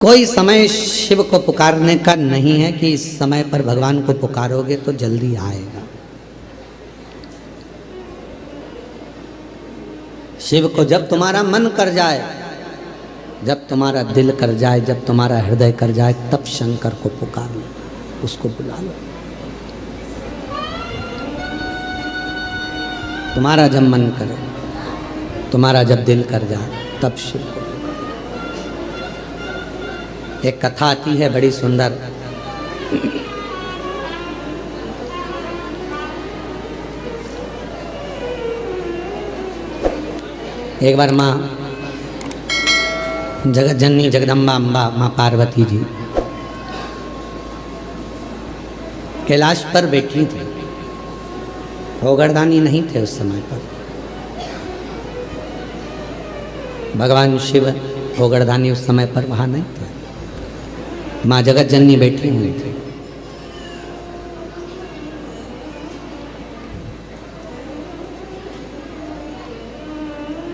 कोई समय शिव को पुकारने का नहीं है कि इस समय पर भगवान को पुकारोगे तो जल्दी आएगा। शिव को जब तुम्हारा मन कर जाए, जब तुम्हारा दिल कर जाए, जब तुम्हारा हृदय कर जाए, तब शंकर को पुकार लो, उसको बुला लो। तुम्हारा जब मन करे, तुम्हारा जब दिल कर जाए, तब शिव को। एक कथा आती है बड़ी सुंदर। एक बार माँ जगत जननी जगदम्बा अम्बा माँ पार्वती जी कैलाश पर बैठी थी। होगरदानी नहीं थे उस समय पर। भगवान शिव होगरदानी उस समय पर वहाँ नहीं थे। माँ जगत जननी बैठी हुई थी।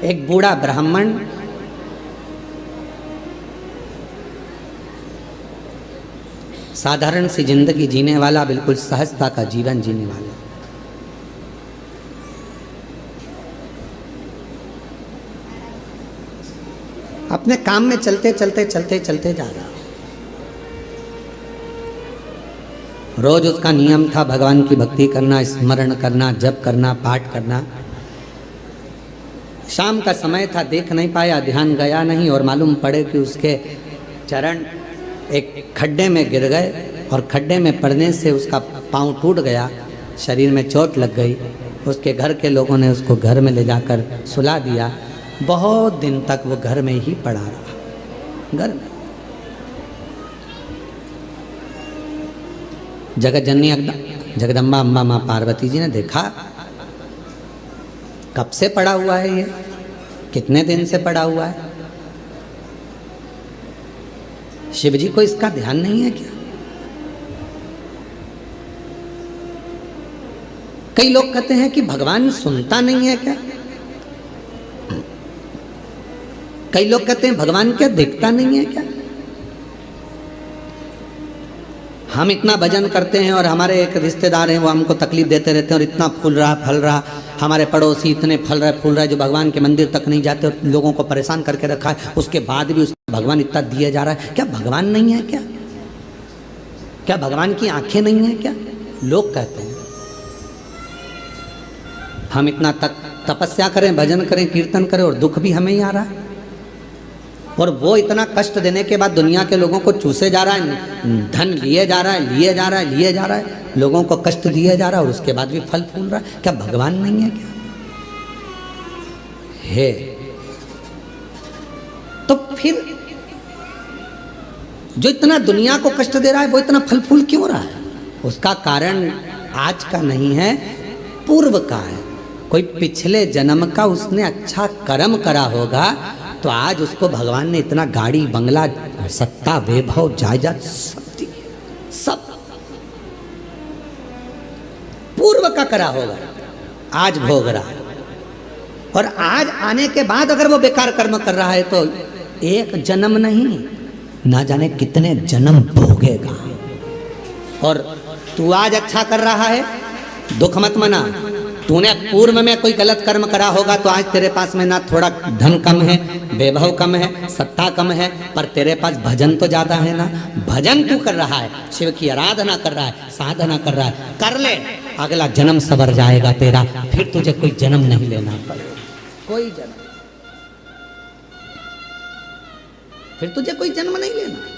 एक बूढ़ा ब्राह्मण साधारण सी जिंदगी जीने वाला, बिल्कुल सहजता का जीवन जीने वाला, अपने काम में चलते चलते चलते चलते जा रहा। रोज उसका नियम था भगवान की भक्ति करना, स्मरण करना, जप करना, पाठ करना। शाम का समय था, देख नहीं पाया, ध्यान गया नहीं और मालूम पड़े कि उसके चरण एक खड्डे में गिर गए और खड्डे में पड़ने से उसका पांव टूट गया, शरीर में चोट लग गई। उसके घर के लोगों ने उसको घर में ले जाकर सुला दिया। बहुत दिन तक वो घर में ही पड़ा रहा, घर में। जगत जननी जगदम्बा अम्बा माँ पार्वती जी ने देखा, कब से पड़ा हुआ है ये, कितने दिन से पड़ा हुआ है। शिव जी को इसका ध्यान नहीं है क्या? कई लोग कहते हैं कि भगवान सुनता नहीं है क्या? कई लोग कहते हैं भगवान क्या देखता नहीं है क्या? हम इतना भजन करते हैं और हमारे एक रिश्तेदार हैं, वो हमको तकलीफ देते रहते हैं और इतना फूल रहा फल रहा, हमारे पड़ोसी इतने फल रहे फूल रहे जो भगवान के मंदिर तक नहीं जाते और लोगों को परेशान करके रखा है। उसके बाद भी उसको भगवान इतना दिया जा रहा है। क्या भगवान नहीं है क्या? क्या भगवान की आंखें नहीं है क्या? लोग कहते हैं। हम इतना तपस्या करें, भजन करें, कीर्तन करें और दुख भी हमें ही आ रहा है। और वो इतना कष्ट देने के बाद दुनिया के लोगों को चूसे जा रहा है, धन लिए जा रहा है, लिए जा रहा है, लिए जा रहा है, लोगों को कष्ट दिए जा रहा है और उसके बाद भी फल फूल रहा है। क्या भगवान नहीं है क्या? है। तो फिर जो इतना दुनिया को कष्ट दे रहा है वो इतना फल फूल क्यों रहा है? उसका कारण आज का नहीं है, पूर्व का है। कोई पिछले जन्म का उसने अच्छा कर्म करा होगा तो आज उसको भगवान ने इतना गाड़ी बंगला सत्ता वैभव जायदाद सब दी, सब पूर्व का करा होगा, आज भोग रहा है। और आज आने के बाद अगर वो बेकार कर्म कर रहा है तो एक जन्म नहीं, ना जाने कितने जन्म भोगेगा। और तू आज अच्छा कर रहा है, दुख मत मना। तूने पूर्व में कोई गलत कर्म करा होगा तो आज तेरे पास में ना थोड़ा धन कम है, वैभव कम है, सत्ता कम है, पर तेरे पास भजन तो ज्यादा है ना। भजन तू कर रहा है, शिव की आराधना कर रहा है, साधना कर रहा है, कर ले, अगला जन्म सवर जाएगा तेरा। फिर तुझे कोई जन्म नहीं लेना पड़ेगा, कोई जन्म, फिर तुझे कोई जन्म नहीं लेना।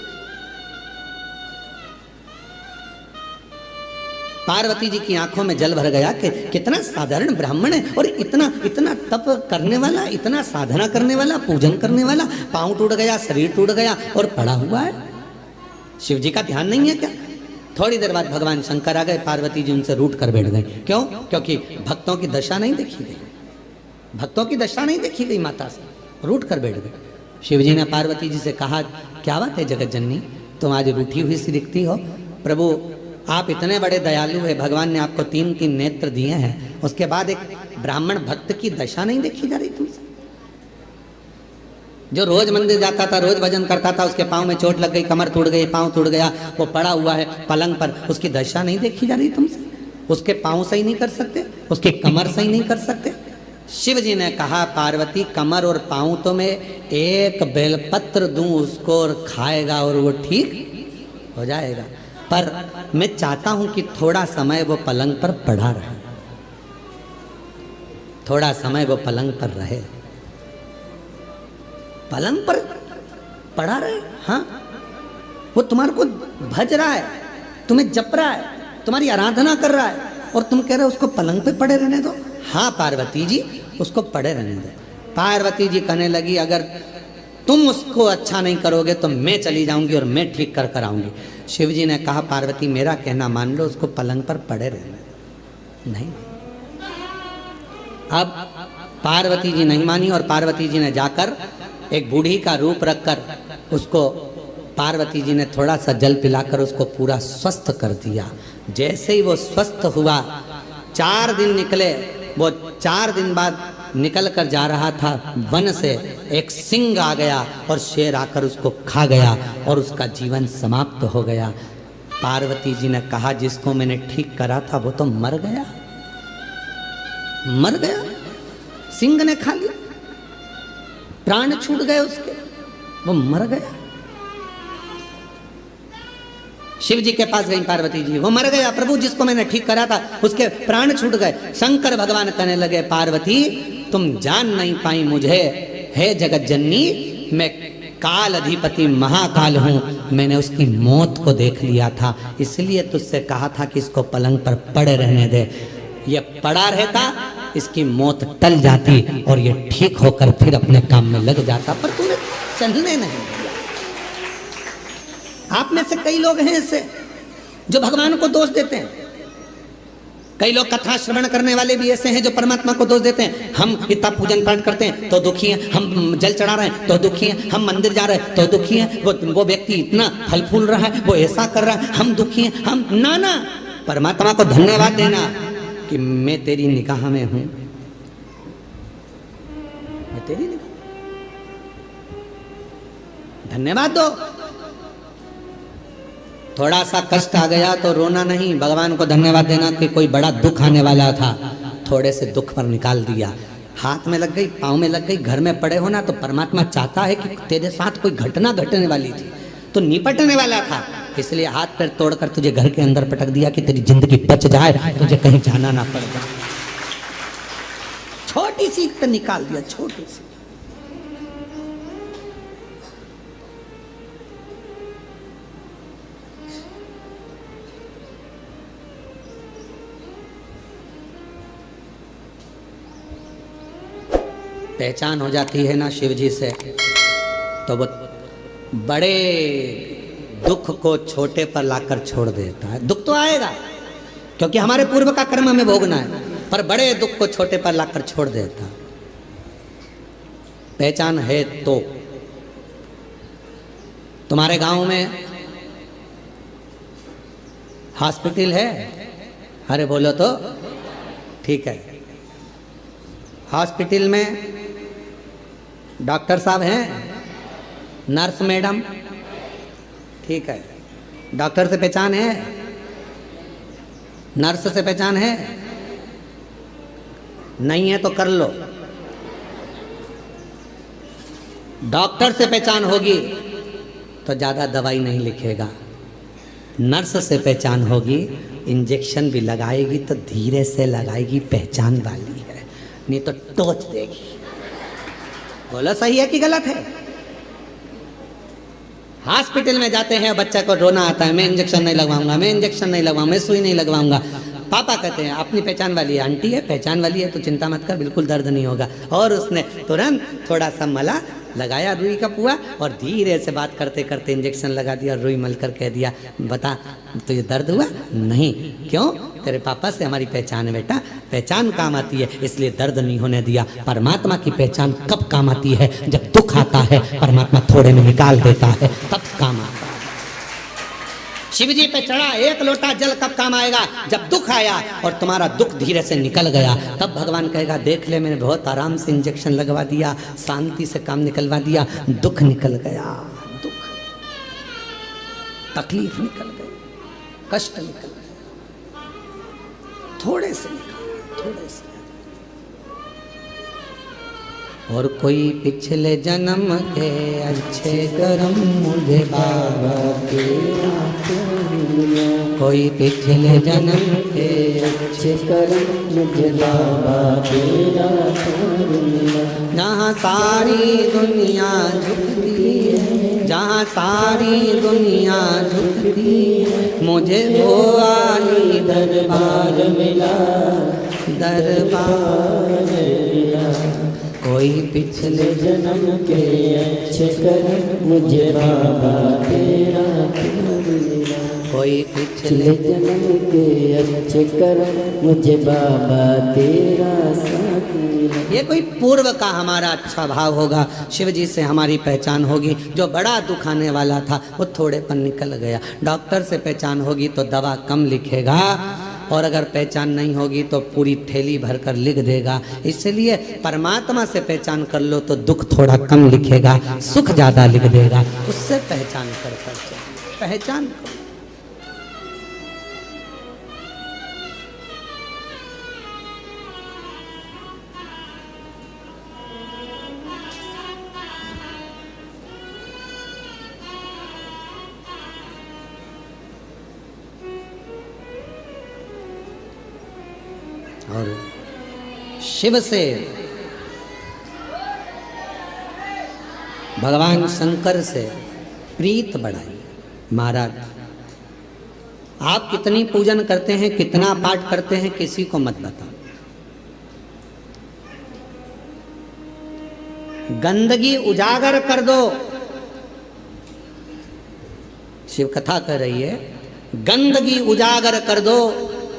पार्वती जी की आंखों में जल भर गया कि कितना साधारण ब्राह्मण है और इतना इतना तप करने वाला, इतना साधना करने वाला, पूजन करने वाला, पांव टूट गया, शरीर टूट गया और पड़ा हुआ है। शिव जी का ध्यान नहीं है क्या? थोड़ी देर बाद भगवान शंकर आ गए, पार्वती जी उनसे रूठ कर बैठ गए। क्यों? क्योंकि भक्तों की दशा नहीं देखी गई, भक्तों की दशा नहीं देखी गई, माता से रूठ कर बैठ गए। शिव जी ने पार्वती जी से कहा, क्या बात है जगत जननी, तुम आज रूठी हुई सी दिखती हो। प्रभु आप इतने बड़े दयालु है, भगवान ने आपको 3-3 नेत्र दिए हैं, उसके बाद एक ब्राह्मण भक्त की दशा नहीं देखी जा रही तुमसे? जो रोज मंदिर जाता था, रोज भजन करता था, उसके पाँव में चोट लग गई, कमर टूट गई, पाँव टूट गया, वो पड़ा हुआ है पलंग पर, उसकी दशा नहीं देखी जा रही तुमसे? उसके पाँव सही नहीं कर सकते, उसकी कमर सही नहीं कर सकते? शिव जी ने कहा पार्वती कमर और पाँव तो मैं एक बेलपत्र दूं उसको और खाएगा और वो ठीक हो जाएगा, पर मैं चाहता हूं कि थोड़ा समय वो पलंग पर पड़ा रहे, थोड़ा समय वो पलंग पर रहे, पलंग पर पड़ा रहे। हाँ, वो तुम्हारे को भज रहा है, तुम्हें जप रहा है, तुम्हारी आराधना कर रहा है, और तुम कह रहे हो उसको पलंग पे पड़े रहने दो। हाँ पार्वती जी, उसको पड़े रहने दो। पार्वती जी कहने लगी अगर तुम उसको अच्छा नहीं करोगे तो मैं चली जाऊंगी और मैं ठीक कर कर आऊंगी। शिव जी ने कहा पार्वती मेरा कहना मान लो, उसको पलंग पर पड़े रहने दो। नहीं, अब पार्वती जी नहीं मानी और पार्वती जी ने जाकर एक बूढ़ी का रूप रखकर उसको, पार्वती जी ने थोड़ा सा जल पिलाकर उसको पूरा स्वस्थ कर दिया। जैसे ही वो स्वस्थ हुआ, 4 दिन निकले, वो 4 दिन बाद निकल कर जा रहा था, वन से एक सिंह आ गया और शेर आकर उसको खा गया और उसका जीवन समाप्त हो गया। पार्वती जी ने कहा जिसको मैंने ठीक करा था वो तो मर गया, मर गया, सिंह ने खा लिया, प्राण छूट गए उसके, वो मर गया। शिव जी के पास गई पार्वती जी, वो मर गया प्रभु, जिसको मैंने ठीक करा था उसके प्राण छूट गए। शंकर भगवान कहने लगे पार्वती तुम जान नहीं पाई मुझे, हे जगत जननी, मैं काल अधिपति महाकाल हूं, मैंने उसकी मौत को देख लिया था, इसलिए तुझसे कहा था कि इसको पलंग पर पड़े रहने दे। ये पड़ा रहता, इसकी मौत टल जाती और ये ठीक होकर फिर अपने काम में लग जाता, पर तूने चलने नहीं दिया। आप में से कई लोग हैं ऐसे जो भगवान को दोष देते हैं, कई लोग कथा श्रवण करने वाले भी ऐसे हैं जो परमात्मा को दोष देते हैं। हम इतना पूजन पाठ करते हैं तो दुखी हैं, हम जल चढ़ा रहे हैं तो दुखी हैं, हम मंदिर जा रहे हैं तो दुखी हैं, वो व्यक्ति इतना फल फूल रहा है, वो ऐसा कर रहा है, हम दुखी हैं, हम ना परमात्मा को धन्यवाद देना कि मैं तेरी निगाह में हूं, मैं तेरी निगाह, धन्यवाद दो। थोड़ा सा कष्ट आ गया तो रोना नहीं, भगवान को धन्यवाद देना कि कोई बड़ा दुख आने वाला था, थोड़े से दुख पर निकाल दिया। हाथ में लग गई, पाँव में लग गई, घर में पड़े होना, तो परमात्मा चाहता है कि तेरे साथ कोई घटना घटने वाली थी तो निपटने वाला था, इसलिए हाथ पैर तोड़कर तुझे घर के अंदर पटक दिया कि तेरी जिंदगी बच जाए, तुझे कहीं जाना ना पड़ जाए। छोटी सी तो निकाल दिया, छोटी सी। पहचान हो जाती है ना शिव जी से, तो वो बड़े दुख को छोटे पर लाकर छोड़ देता है। दुख तो आएगा क्योंकि हमारे पूर्व का कर्म हमें भोगना है, पर बड़े दुख को छोटे पर लाकर छोड़ देता। पहचान है तो तुम्हारे गांव में हॉस्पिटल है? अरे बोलो तो ठीक है। हॉस्पिटल में डॉक्टर साहब हैं, नर्स मैडम, ठीक है। डॉक्टर से पहचान है, नर्स से पहचान है, नहीं है तो कर लो। डॉक्टर से पहचान होगी तो ज़्यादा दवाई नहीं लिखेगा, नर्स से पहचान होगी, इंजेक्शन भी लगाएगी तो धीरे से लगाएगी, पहचान वाली है, नहीं तो टोच देगी। बोलो सही है कि गलत है? हॉस्पिटल में जाते हैं, बच्चा को रोना आता है, मैं इंजेक्शन नहीं लगवाऊंगा, मैं इंजेक्शन नहीं लगवाऊंगा, मैं सुई नहीं लगवाऊंगा। पापा कहते हैं अपनी पहचान वाली है, आंटी है पहचान वाली है तो चिंता मत कर, बिल्कुल दर्द नहीं होगा। और उसने तुरंत थोड़ा सा मला लगाया रुई का पुआ और धीरे से बात करते करते इंजेक्शन लगा दिया, रुई मलकर कह दिया बता तुझे दर्द हुआ? नहीं। क्यों? तेरे पापा से हमारी पहचान है बेटा, पहचान काम आती है इसलिए दर्द नहीं होने दिया। परमात्मा की पहचान कब काम आती है? जब दुख आता है, परमात्मा थोड़े में निकाल देता है, तब काम आता है। शिव जी पे चढ़ा, एक लोटा जल कब काम आएगा? जब दुख आया और तुम्हारा दुख धीरे से निकल गया, तब भगवान कहेगा देख ले मैंने बहुत आराम से इंजेक्शन लगवा दिया, शांति से काम निकलवा दिया, दुख निकल गया, दुख तकलीफ निकल गई, कष्ट निकल गया, थोड़े से निकल, थोड़े से। और कोई पिछले जन्म के अच्छे कर्म मुझे बाबा तेरा, कोई पिछले जन्म के अच्छे कर्म मुझे बाबा तेरा, जहाँ सारी दुनिया झुकती है, जहाँ सारी दुनिया झुकती है, मुझे वो आली दरबार मिला, दरबार मिला। कोई पिछले जन्म के अच्छे कर्म मुझे बाबा तेरा मिला, कोई पिछले जन्म के अच्छे कर्म मुझे बाबा तेरा साथ मिला। ये कोई पूर्व का हमारा अच्छा भाव होगा, शिव जी से हमारी पहचान होगी। जो बड़ा दुख आने वाला था वो थोड़े पर निकल गया। डॉक्टर से पहचान होगी तो दवा कम लिखेगा, और अगर पहचान नहीं होगी तो पूरी थैली भरकर लिख देगा। इसलिए परमात्मा से पहचान कर लो तो दुख थोड़ा कम लिखेगा, सुख ज्यादा लिख देगा। उससे पहचान कर पहचान करो। और शिव से भगवान शंकर से प्रीत बढ़ाई। महाराज आप कितनी पूजन करते हैं, कितना पाठ करते हैं, किसी को मत बताओ। गंदगी उजागर कर दो। शिव कथा कर रही है, गंदगी उजागर कर दो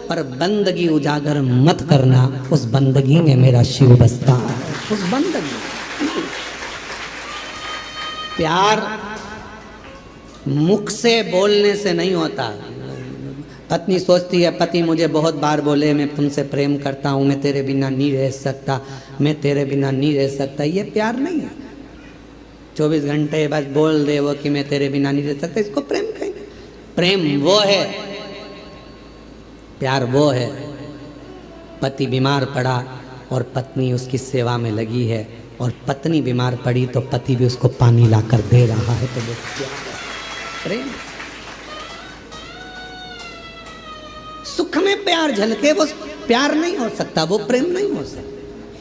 पर बंदगी उजागर मत करना। उस बंदगी में मेरा शिव बसता है। उस बंदगी, प्यार मुख से बोलने से नहीं होता। पत्नी सोचती है पति मुझे बहुत बार बोले मैं तुमसे प्रेम करता हूँ, मैं तेरे बिना नहीं रह सकता, मैं तेरे बिना नहीं रह सकता। ये प्यार नहीं है। 24 घंटे बस बोल दे वो कि मैं तेरे बिना नहीं रह सकता, इसको प्रेम कहेंगे? प्रेम वो है, प्यार वो है। पति बीमार पड़ा और पत्नी उसकी सेवा में लगी है, और पत्नी बीमार पड़ी तो पति भी उसको पानी लाकर दे रहा है, तो वो प्यार है, प्रेम। सुख में प्यार झलके वो प्यार नहीं हो सकता, वो प्रेम नहीं हो सकता।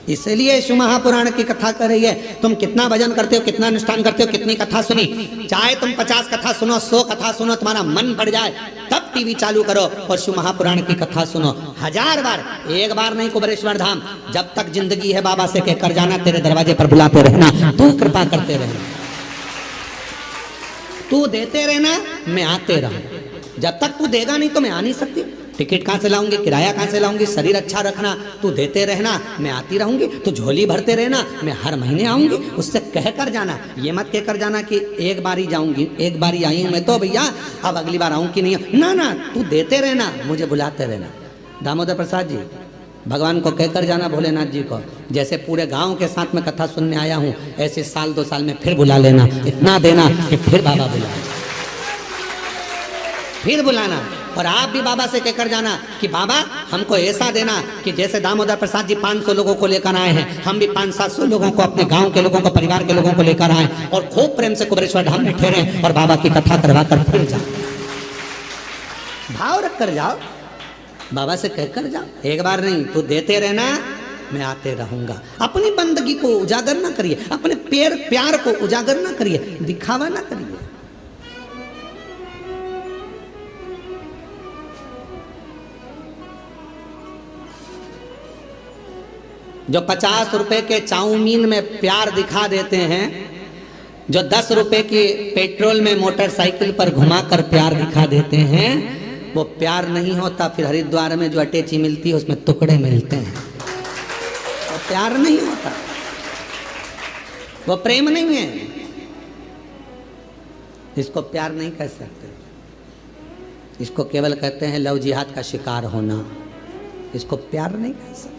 इसलिए शिव महापुराण की कथा कर रही है। तुम कितना भजन करते हो, कितना अनुष्ठान करते हो, कितनी कथा सुनी, चाहे तुम 50 कथा सुनो, 100 कथा सुनो, तुम्हारा मन बढ़ जाए तब टीवी चालू करो और शिव महापुराण की कथा सुनो 1000 बार। एक बार नहीं, कुबेरेश्वर धाम जब तक जिंदगी है बाबा से कहकर जाना, तेरे दरवाजे पर बुलाते रहना, तू कृपा करते रहना, तू देते रहना, मैं आते रहूं। जब तक तू देगा नहीं तो मैं आ नहीं सकती। टिकट कहाँ से लाऊंगी, किराया कहाँ से लाऊंगी, शरीर अच्छा रखना, तू देते रहना, मैं आती रहूंगी। तू झोली भरते रहना, मैं हर महीने आऊंगी। उससे कह कर जाना, ये मत कह कर जाना कि एक बार ही जाऊंगी, एक बार ही आई हूँ मैं तो भैया, अब अगली बार आऊँ कि नहीं। ना ना, तू देते रहना, मुझे बुलाते रहना। दामोदर प्रसाद जी भगवान को कहकर जाना, भोलेनाथ जी को, जैसे पूरे गांव के साथ में कथा सुनने आया हूँ, ऐसे साल 2 साल में फिर बुला लेना। इतना देना कि फिर बाबा बुलाए, फिर बुलाना। और आप भी बाबा से कहकर जाना कि बाबा हमको ऐसा देना कि जैसे दामोदर प्रसाद जी 500 लोगों को लेकर आए हैं, हम भी 500-700 लोगों को, अपने गांव के लोगों को, परिवार के लोगों को लेकर आए और खूब प्रेम से कुबेरेश्वर धाम में ठहरे और बाबा की कथा करवा कर फिर जाओ। भाव रख कर जाओ, बाबा से कहकर जाओ। एक बार नहीं, तू देते रहना, मैं आते रहूंगा। अपनी बंदगी को उजागर ना करिए, अपने प्यार को उजागर ना करिए, दिखावा ना करिए। जो 50 रुपए के चाउमीन में प्यार दिखा देते हैं, जो 10 रुपए की पेट्रोल में मोटरसाइकिल पर घुमाकर प्यार दिखा देते हैं, वो प्यार नहीं होता। फिर हरिद्वार में जो अटैची मिलती है उसमें टुकड़े मिलते हैं, वो प्यार नहीं होता, वो प्रेम नहीं है, इसको प्यार नहीं कह सकते। इसको केवल कहते हैं लव जिहाद का शिकार होना, इसको प्यार नहीं कह सकते।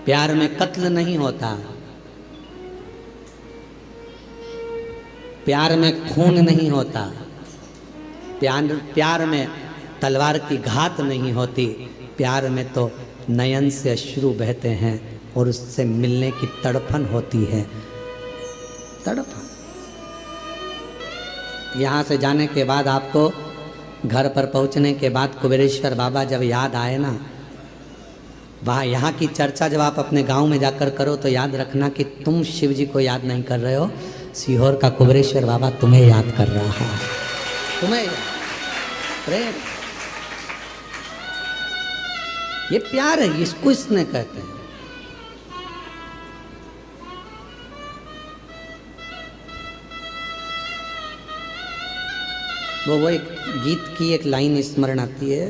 प्यार में कत्ल नहीं होता, प्यार में खून नहीं होता, प्यार में तलवार की घात नहीं होती। प्यार में तो नयन से अश्रु बहते हैं और उससे मिलने की तड़पन होती है, तड़पन। यहाँ से जाने के बाद आपको घर पर पहुँचने के बाद कुबेरेश्वर बाबा जब याद आए ना, वहाँ यहाँ की चर्चा जब आप अपने गांव में जाकर करो तो याद रखना कि तुम शिव जी को याद नहीं कर रहे हो, सीहोर का कुबेरेश्वर बाबा तुम्हें याद कर रहा है, तुम्हें प्रेम। ये प्यार है, इसको इसने कहते हैं। वो एक गीत की एक लाइन स्मरण आती है,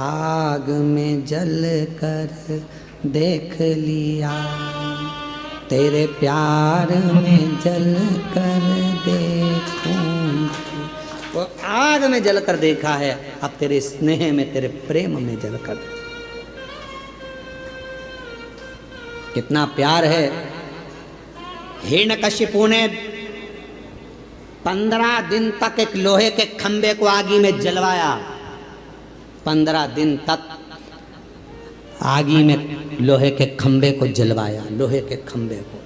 आग में जल कर देख लिया, तेरे प्यार में जल कर देखूं। वो आग में जल कर देखा है, अब तेरे स्नेह में, तेरे प्रेम में जल कर। कितना प्यार है। हिरण्यकशिपु ने 15 दिन तक एक लोहे के खंबे को आगी में जलवाया, 15 दिन तक आगी में लोहे के खंबे को जलवाया, लोहे के खंबे को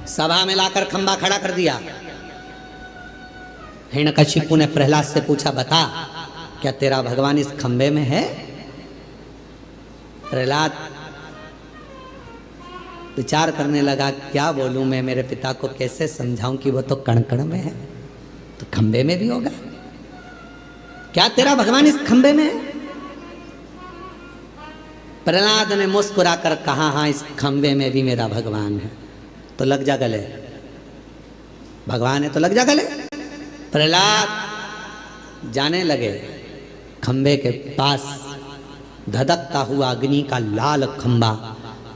सभा में लाकर खंबा खड़ा कर दिया। हिरण्यकशिपु ने प्रहलाद से पूछा, बता क्या तेरा भगवान इस खंबे में है? प्रहलाद विचार करने लगा, क्या बोलूं मैं, मेरे पिता को कैसे समझाऊं कि वो तो कण कण में है, तो खंबे में भी होगा। क्या तेरा भगवान इस खंबे में है? प्रहलाद ने मुस्कुराकर कहा, हाँ इस खंबे में भी मेरा भगवान है। तो लग जा गले, भगवान है तो लग जा गले। प्रहलाद जाने लगे खंबे के पास, धधकता हुआ अग्नि का लाल खंबा,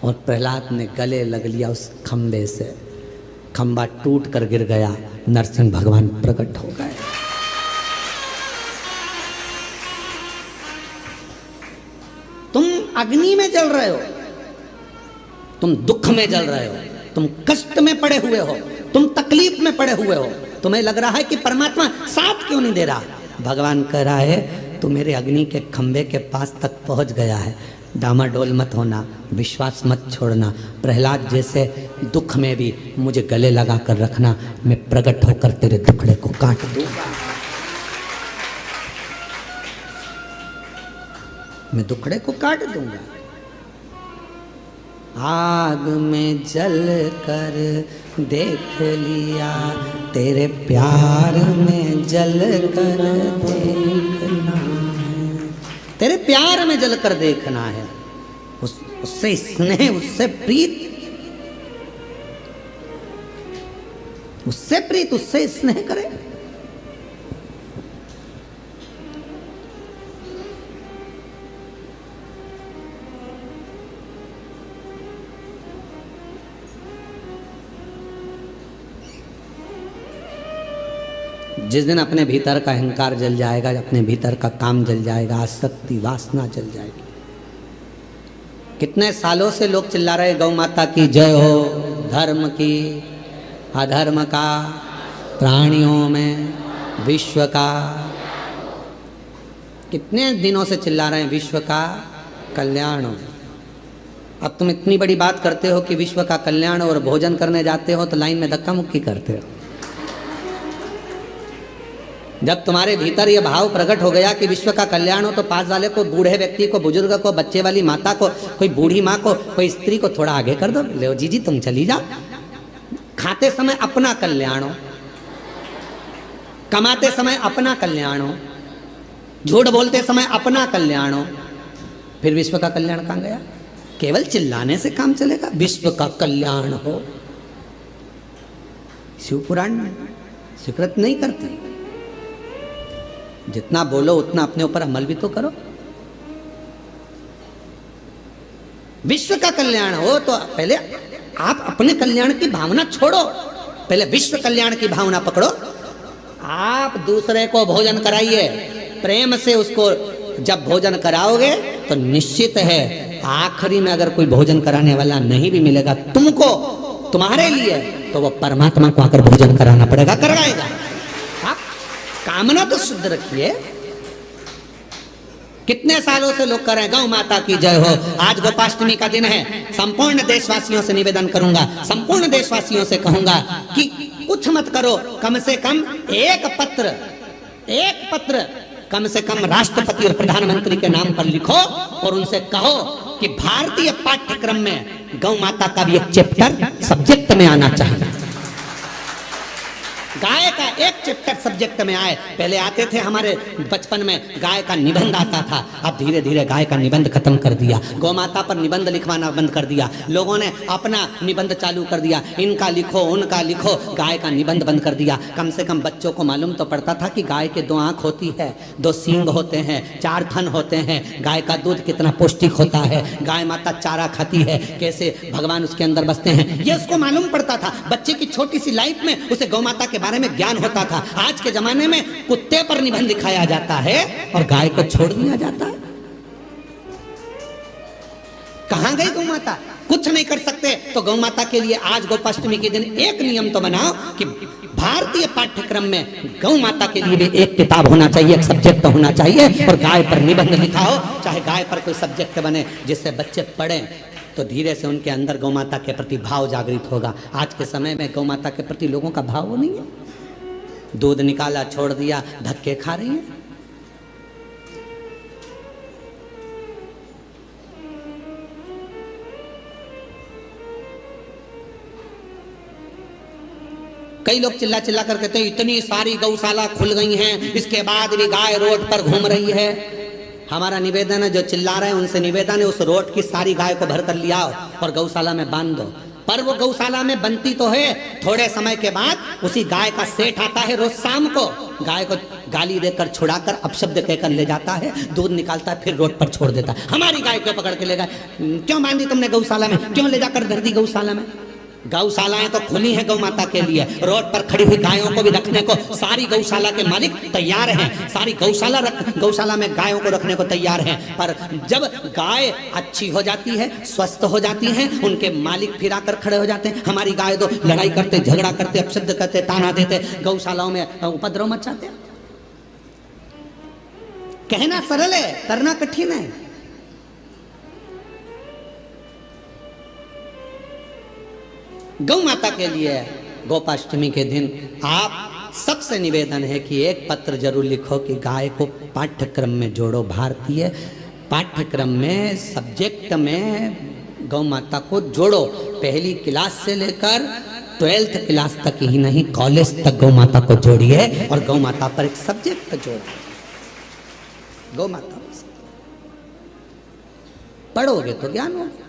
और प्रहलाद ने गले लग लिया उस खंबे से। खंबा टूट कर गिर गया, नरसिंह भगवान प्रकट हो गए। तुम अग्नि में जल रहे हो, तुम दुख में जल रहे हो, तुम कष्ट में पड़े हुए हो, तुम तकलीफ में पड़े हुए हो। तुम्हें लग रहा है कि परमात्मा साथ क्यों नहीं दे रहा? भगवान कह रहा है तू मेरे अग्नि के खंबे के पास तक पहुंच गया है, डामाडोल मत होना, विश्वास मत छोड़ना। प्रहलाद जैसे दुख में भी मुझे गले लगा कर रखना, मैं प्रकट होकर तेरे दुखड़े को काट दूंगा, मैं दुखड़े को काट दूंगा। आग में जल कर देख लिया, तेरे प्यार में जल कर देखना है, तेरे प्यार में जल कर देखना है। उससे स्नेह, उससे प्रीत, उससे प्रीत, उससे स्नेह करे। जिस दिन अपने भीतर का अहंकार जल जाएगा, अपने भीतर का काम जल जाएगा, आसक्ति वासना जल जाएगी। कितने सालों से लोग चिल्ला रहे गौ माता की जय हो, धर्म की, अधर्म का, प्राणियों में, विश्व का। कितने दिनों से चिल्ला रहे हैं विश्व का कल्याण हो। अब तुम इतनी बड़ी बात करते हो कि विश्व का कल्याण, और भोजन करने जाते हो तो लाइन में धक्का मुक्की करते हो। जब तुम्हारे भीतर यह भाव प्रकट हो गया कि विश्व का कल्याण हो, तो पास वाले को, बूढ़े व्यक्ति को, बुजुर्ग को, बच्चे वाली माता को, कोई बूढ़ी माँ को, कोई स्त्री को थोड़ा आगे कर दो। ले जी तुम चली जाओ। खाते समय अपना कल्याण हो, कमाते समय अपना कल्याण हो, झूठ बोलते समय अपना कल्याण हो, फिर विश्व का कल्याण कहाँ गया? केवल चिल्लाने से काम चलेगा? विश्व का कल्याण हो, शिव पुराण में स्वीकृत नहीं करते। जितना बोलो उतना अपने ऊपर अमल भी तो करो। विश्व का कल्याण हो तो पहले आप अपने कल्याण की भावना छोड़ो, पहले विश्व कल्याण की भावना पकड़ो। आप दूसरे को भोजन कराइए, प्रेम से उसको जब भोजन कराओगे तो निश्चित है आखिरी में अगर कोई भोजन कराने वाला नहीं भी मिलेगा तुमको, तुम्हारे लिए, तो वो परमात्मा को आकर भोजन कराना पड़ेगा, करवाएगा। आप कामना तो शुद्ध रखिए। कितने सालों से लोग कर रहे हैं, गौ माता की जय हो। आज गोपाष्टमी का दिन है, संपूर्ण देशवासियों से निवेदन करूंगा, संपूर्ण देशवासियों से कहूंगा कि कुछ मत करो, कम से कम एक पत्र कम से कम राष्ट्रपति और प्रधानमंत्री के नाम पर लिखो और उनसे कहो कि भारतीय पाठ्यक्रम में गौ माता का भी एक चैप्टर सब्जेक्ट में आना चाहिए। गाय का एक चैप्टर सब्जेक्ट में आए। पहले आते थे हमारे बचपन में गाय का निबंध आता था, अब धीरे धीरे गाय का निबंध खत्म कर दिया, गौ माता पर निबंध लिखवाना बंद कर दिया, लोगों ने अपना निबंध चालू कर दिया, इनका लिखो उनका लिखो, गाय का निबंध बंद कर दिया। कम से कम बच्चों को मालूम तो पड़ता था कि गाय के 2 आंख होती है, 2 सींग होते हैं, 4 थन होते हैं, गाय का दूध कितना पौष्टिक होता है, गाय माता चारा खाती है, कैसे भगवान उसके अंदर बसते हैं, ये उसको मालूम पड़ता था। बच्चे की छोटी सी लाइफ में उसे गौ माता के बारे में ज्ञान होता था। आज के जमाने में कुत्ते पर निबंध लिखाया जाता है और गाय को छोड़ दिया जाता है। कहां गई गौ माता? कुछ नहीं कर सकते। तो गौ माता के लिए आज गोपाष्टमी के दिन एक नियम तो बनाओ कि भारतीय पाठ्यक्रम में गौ माता के लिए भी एक किताब होना चाहिए, एक सब्जेक्ट होना चाहिए और गाय पर निबंध लिखाओ, चाहे गाय पर कोई सब्जेक्ट बने जिससे बच्चे पढ़ें, तो धीरे से उनके अंदर गौ माता के प्रति भाव जागृत होगा। आज के समय में गौ माता के प्रति लोगों का भाव नहीं है, दूध निकाला छोड़ दिया, धक्के खा रही है। कई लोग चिल्ला चिल्ला कर कहते हैं इतनी सारी गौशाला खुल गई हैं, इसके बाद भी गाय रोड पर घूम रही है। हमारा निवेदन है, जो चिल्ला रहे हैं उनसे निवेदन है, उस रोड की सारी गाय को भर कर लिया और गौशाला में बांध दो। पर वो गौशाला में बनती तो है, थोड़े समय के बाद उसी गाय का सेठ आता है, रोज शाम को गाय को गाली देकर छुड़ाकर अपशब्द कहकर ले जाता है, दूध निकालता है, फिर रोड पर छोड़ देता है। हमारी गाय को पकड़ के ले गए, क्यों बांधी तुमने गौशाला में, क्यों ले जाकर धर दी गौशाला में? गौशालाएं तो खुली हैं गौ माता के लिए, रोड पर खड़ी हुई गायों को भी रखने को सारी गौशाला के मालिक तैयार हैं, सारी गौशाला में गायों को रखने को तैयार हैं। पर जब गाय अच्छी हो जाती है, स्वस्थ हो जाती हैं, उनके मालिक फिर आकर खड़े हो जाते हैं। हमारी गाय तो लड़ाई करते, झगड़ा करते, अपशब्द करते, ताना देते, गौशालाओं में उपद्रव मचाते। कहना सरल है, करना कठिन है। गौ माता के लिए गोपाष्टमी के दिन आप सबसे निवेदन है कि एक पत्र जरूर लिखो कि गाय को पाठ्यक्रम में जोड़ो। भारतीय पाठ्यक्रम में, सब्जेक्ट में गौ माता को जोड़ो। पहली क्लास से लेकर 12th क्लास तक ही नहीं, कॉलेज तक गौ माता को जोड़िए और गौ माता पर एक सब्जेक्ट जोड़ो। गौ माता पढ़ोगे तो ज्ञान होगा।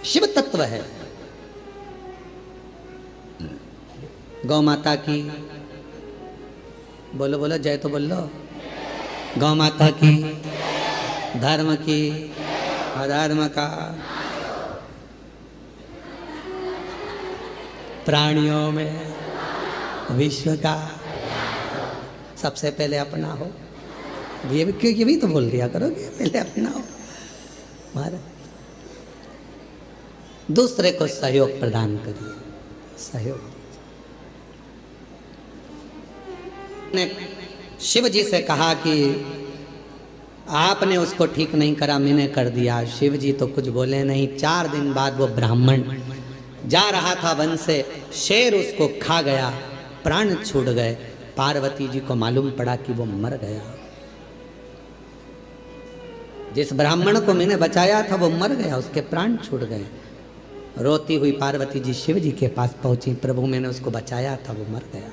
शिव तत्व है। गौ माता की बोलो बोलो जय तो बोलो। गौ माता की, धर्म की, अधर्म का, प्राणियों में, विश्व का, सबसे पहले अपना हो। ये भी तो बोल दिया करोगे, पहले अपना हो। महाराज दूसरे को सहयोग प्रदान करिए। सहयोग ने शिव जी से कहा कि आपने उसको ठीक नहीं करा, मैंने कर दिया। शिव जी तो कुछ बोले नहीं। 4 दिन बाद वो ब्राह्मण जा रहा था वन से, शेर उसको खा गया, प्राण छूट गए। पार्वती जी को मालूम पड़ा कि वो मर गया। जिस ब्राह्मण को मैंने बचाया था वो मर गया, उसके प्राण छूट गए। रोती हुई पार्वती जी शिव जी के पास पहुंची, प्रभु मैंने उसको बचाया था, वो मर गया।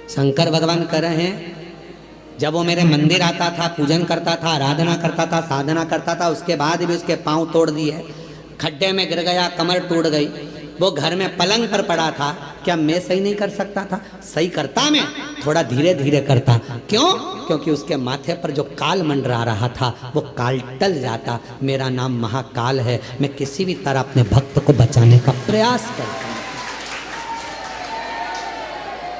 शंकर भगवान कह रहे हैं जब वो मेरे मंदिर आता था, पूजन करता था, आराधना करता था, साधना करता था, उसके बाद भी उसके पांव तोड़ दिए, खड्डे में गिर गया, कमर टूट गई। वो घर में पलंग पर पड़ा था, क्या मैं सही नहीं कर सकता था? सही करता, मैं थोड़ा धीरे धीरे करता। क्यों? क्योंकि उसके माथे पर जो काल मंडरा रहा था वो काल टल जाता। मेरा नाम महाकाल है, मैं किसी भी तरह अपने भक्त को बचाने का प्रयास करता हूं।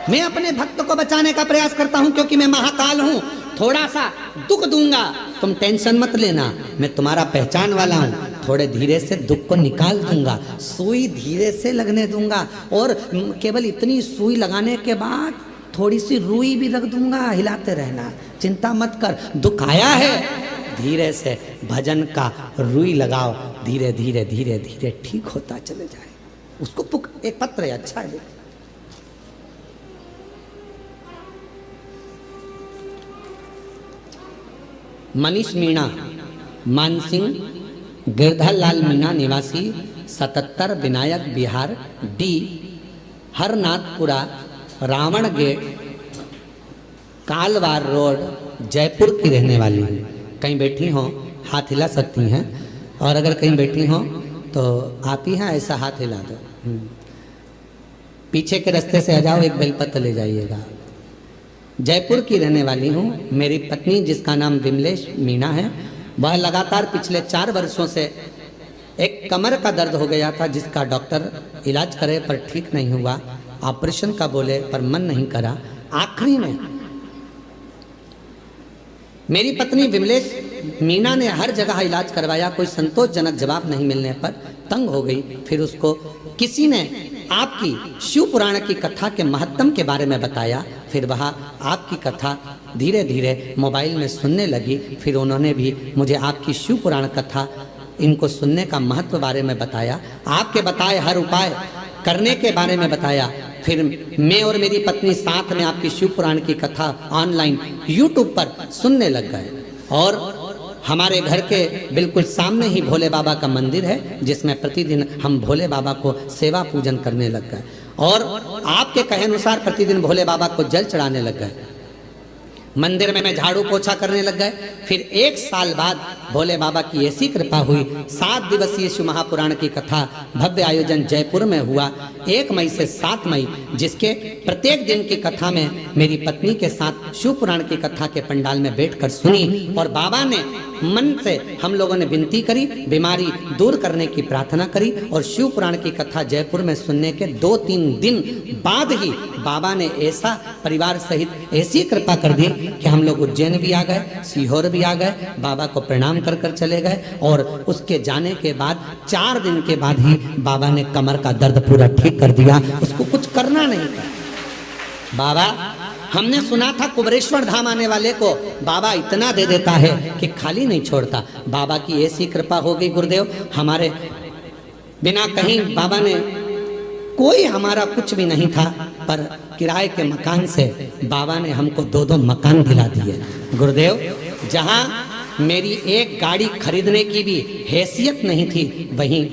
मैं अपने भक्त को बचाने का प्रयास करता हूं क्योंकि मैं महाकाल हूं। थोड़ा सा दुख दूंगा, तुम टेंशन मत लेना, मैं तुम्हारा पहचान वाला हूं। थोड़े धीरे से दुख को निकाल दूंगा, सुई धीरे से लगने दूंगा, और केवल इतनी सुई लगाने के बाद थोड़ी सी रुई भी रख दूंगा, हिलाते रहना, चिंता मत कर। दुख आया है, धीरे से भजन का रुई लगाओ, धीरे धीरे धीरे धीरे ठीक होता चले जाए। उसको एक पत्र है, अच्छा है। मनीष मीणा, मानसिंह, गिरधर लाल मीणा निवासी, 77 Vinayak Bihar, D Harnathpura, Ravan gate, Kalwar road, Jaipur की रहने वाली हूँ। कहीं बैठी हो हाथ हिला सकती हैं, और अगर कहीं बैठी हो तो आप ही हैं, ऐसा हाथ हिला दो। पीछे के रास्ते से आ जाओ, एक बेलपत्र ले जाइएगा। जयपुर की रहने वाली हूँ। मेरी पत्नी जिसका नाम विमलेश मीणा है, वह लगातार पिछले 4 वर्षों से एक कमर का दर्द हो गया था, जिसका डॉक्टर इलाज करे पर ठीक नहीं हुआ, ऑपरेशन का बोले पर मन नहीं करा। आखिरी में मेरी पत्नी विमलेश मीणा ने हर जगह इलाज करवाया, कोई संतोषजनक जवाब नहीं मिलने पर तंग हो गई। फिर उसको किसी ने आपकी शिव पुराण की कथा के महत्व के बारे में बताया। फिर वह आपकी कथा धीरे धीरे मोबाइल में सुनने लगी। फिर उन्होंने भी मुझे आपकी शिव पुराण कथा इनको सुनने का महत्व बारे में बताया, आपके बताए हर उपाय करने के बारे में बताया। फिर मैं और मेरी पत्नी साथ में आपकी शिव पुराण की कथा ऑनलाइन यूट्यूब पर सुनने लग गए, और हमारे घर के बिल्कुल सामने ही भोले बाबा का मंदिर है, जिसमें प्रतिदिन हम भोले बाबा को सेवा पूजन करने लग गए, और आपके कहे अनुसार प्रतिदिन भोले बाबा को जल चढ़ाने लग गए। मंदिर में झाड़ू पोछा करने लग गए। फिर 1 साल बाद भोले बाबा की ऐसी कृपा हुई, 7 दिवसीय शिव महापुराण की कथा भव्य आयोजन जयपुर में हुआ 1 मई से 7 मई, जिसके प्रत्येक दिन की कथा में मेरी पत्नी के साथ शिव पुराण की कथा के पंडाल में बैठकर सुनी, और बाबा ने मन से हम लोगों ने विनती करी, बीमारी दूर करने की प्रार्थना करी, और शिव पुराण की कथा जयपुर में सुनने के 2-3 दिन बाद ही बाबा ने ऐसा परिवार सहित ऐसी कृपा कर दी कि हम लोग उज्जैन भी आ गए, सीहोर भी आ गए, बाबा को प्रणाम कर कर चले गए। और उसके जाने के बाद 4 दिन के बाद ही बाबा ने कमर का दर्द पूरा ठीक कर दिया, उसको कुछ करना नहीं था। बाबा, हमने सुना था कुबरेश्वर धाम आने वाले को बाबा इतना दे देता है कि खाली नहीं छोड़ता। बाबा की ऐसी कृपा हो गई गुरुदेव, हमारे बिना कहीं बाबा ने, कोई हमारा कुछ भी नहीं था, पर किराए के मकान से बाबा ने हमको 2-2 मकान दिला दिए। गुरुदेव, जहां मेरी एक गाड़ी खरीदने की भी हैसियत नहीं थी, वहीं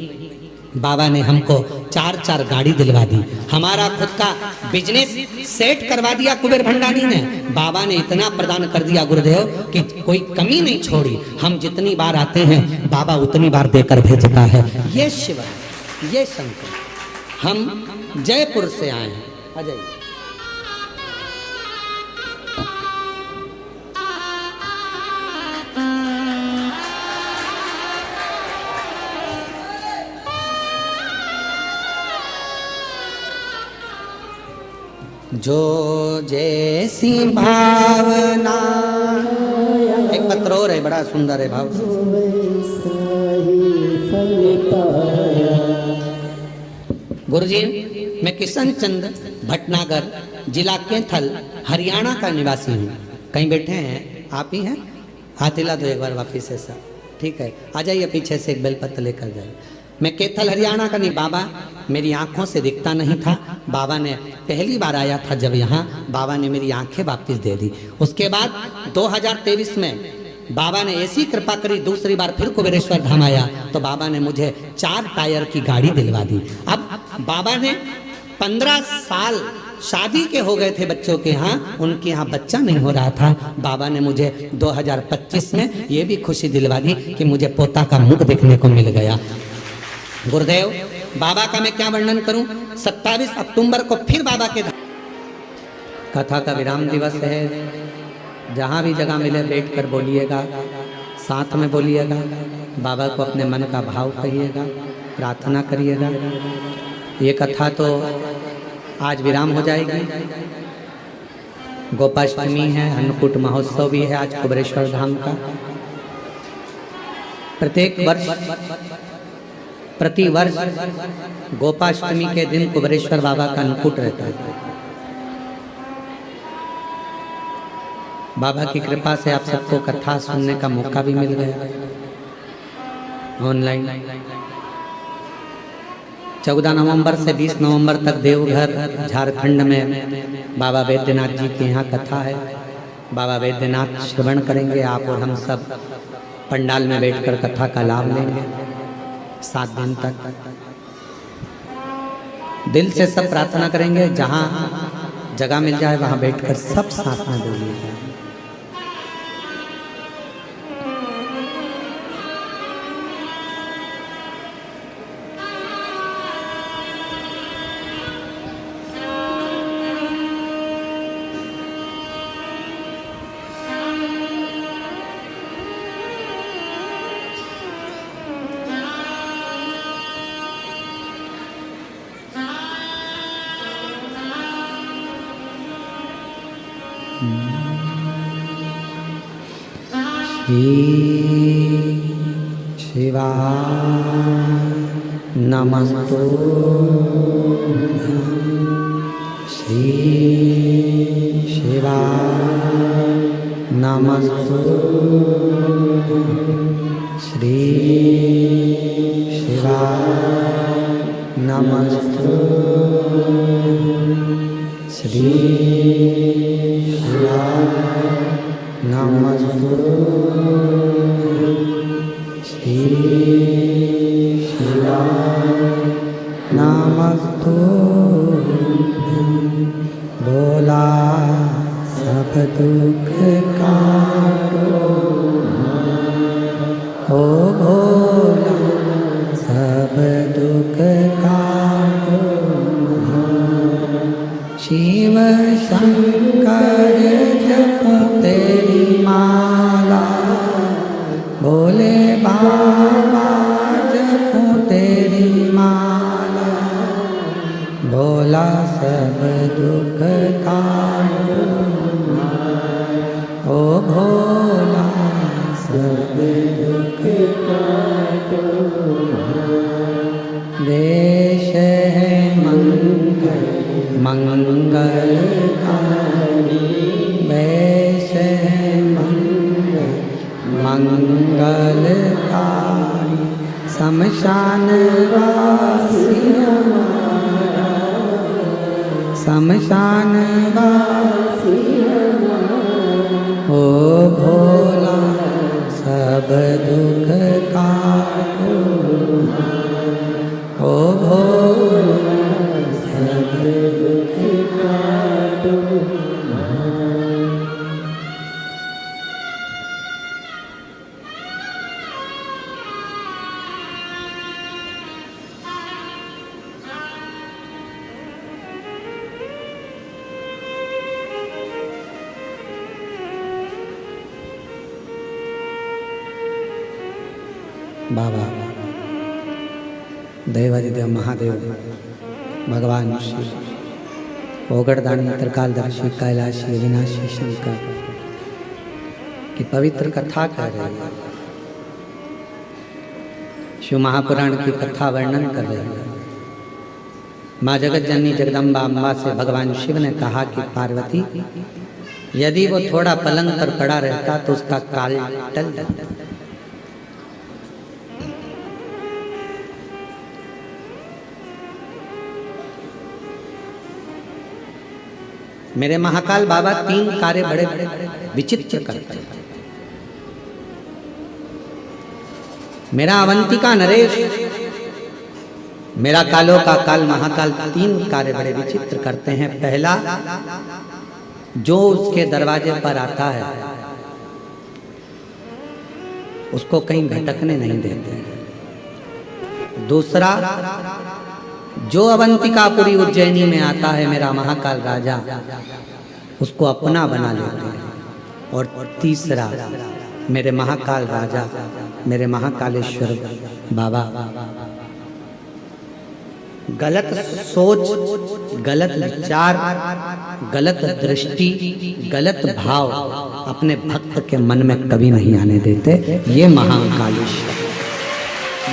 बाबा ने हमको 4-4 गाड़ी दिलवा दी। हमारा खुद का बिजनेस सेट करवा दिया कुबेर भंडारी ने। बाबा ने इतना प्रदान कर दिया गुरुदेव कि कोई कमी नहीं छोड़ी। हम जितनी बार आते हैं बाबा उतनी बार देकर भेजता है। ये शिव, ये शंकर। हम जयपुर से आए हैं। आ जाइए। जो जैसी भावना, एक पत्र और है, बड़ा सुंदर है भाव। गुरुजी, मैं किशन चंद भटनागर, जिला कैथल, हरियाणा का निवासी हूँ। कहीं बैठे हैं? आप ही हैं? हाथ हिला दो एक बार वापिस ऐसा। ठीक है, आ जाइए पीछे से, एक बेलपत्र लेकर जाइए। मैं कैथल हरियाणा का नहीं। बाबा मेरी आंखों से दिखता नहीं था। बाबा ने पहली बार आया था जब यहाँ, बाबा ने मेरी आंखें वापस दे दी। उसके बाद 2023 में बाबा ने ऐसी कृपा करी, दूसरी बार फिर कुबेरेश्वर धाम आया तो बाबा ने मुझे 4 टायर की गाड़ी दिलवा दी। अब बाबा ने 15 साल शादी के हो गए थे बच्चों के यहाँ, उनके यहाँ बच्चा नहीं हो रहा था। बाबा ने मुझे 2025 में ये भी खुशी दिलवा दी कि मुझे पोता का मुख देखने को मिल गया। गुरुदेव, बाबा का मैं क्या वर्णन करूं। 27 अक्टूबर को फिर बाबा के कथा का विराम दिवस है। जहां भी जगह मिले बैठकर बोलिएगा, साथ में बोलिएगा, बाबा को अपने मन का भाव कहिएगा, प्रार्थना करिएगा। ये कथा तो आज विराम हो जाएगी। गोपाष्टमी है, अन्नकूट महोत्सव भी है आज कुबेरेश्वर धाम का। प्रति वर्ष गोपाष्टमी के दिन कुबेरेश्वर बाबा का अन्नकूट रहता है। बाबा की कृपा से आप सबको कथा सुनने का मौका भी मिल गया ऑनलाइन। 14 नवंबर से 20 नवंबर तक देवघर झारखंड में बाबा वैद्यनाथ जी के यहाँ कथा है। बाबा वैद्यनाथ श्रवण करेंगे आप और हम सब पंडाल में बैठकर कथा का लाभ लेंगे 7 दिन तक। दिल से सब प्रार्थना करेंगे, जहाँ जगह मिल जाए वहाँ बैठकर सब साथ में बोलिएगा। शिवाय नमस्तुभ्यं। श्री शिवाय नमस्तुभ्यं। श्री शिवाय नमस्तुभ्यं। श्री शिवाय नमस्तुभ्यं। श्री शिवाय नमस्तुभ्यं। बोला सब दुख काटो हो भोला, सब दुख काटो। शिव शंकर जपो तेरी माला, भोले बाबा जपो तेरी माला। भोला सब दुख काटो, ओ भोला सब दुख काटो। देश है मंगल मंगलकारी, देश है मंगल मंगलकारी। शमशान वासी हमारा, शमशान वासी ओ भोला सब दुख काटो, ओ भोला सब दुख काटो। बाबा देवादिदेव महादेव भगवान शिव ओगड़दानी त्रिकालदर्शी कैलाशी अविनाशी शंकर की पवित्र कथा कर रहे हैं। शिव महापुराण की कथा वर्णन कर रहे हैं। माँ जगत जननी जगदम्बा अम्बा से भगवान शिव ने कहा कि पार्वती, यदि वो थोड़ा पलंग पर पड़ा रहता तो उसका काल टल जाता। मेरे महाकाल बाबा 3 कार्य बड़े विचित्र करते हैं। मेरा अवंतिका नरेश, मेरा कालों का काल महाकाल 3 कार्य बड़े विचित्र करते हैं। पहला, जो उसके दरवाजे पर आता है उसको कहीं भटकने नहीं देते। दूसरा, जो अवंतिकापुरी उज्जैनी में आता है मेरा महाकाल राजा, उसको अपना बना लेते हैं। और तीसरा, मेरे महाकाल राजा, मेरे महाकालेश्वर बाबा गलत सोच, गलत विचार, गलत दृष्टि, गलत भाव अपने भक्त के मन में कभी नहीं आने देते। ये महाकालेश्वर,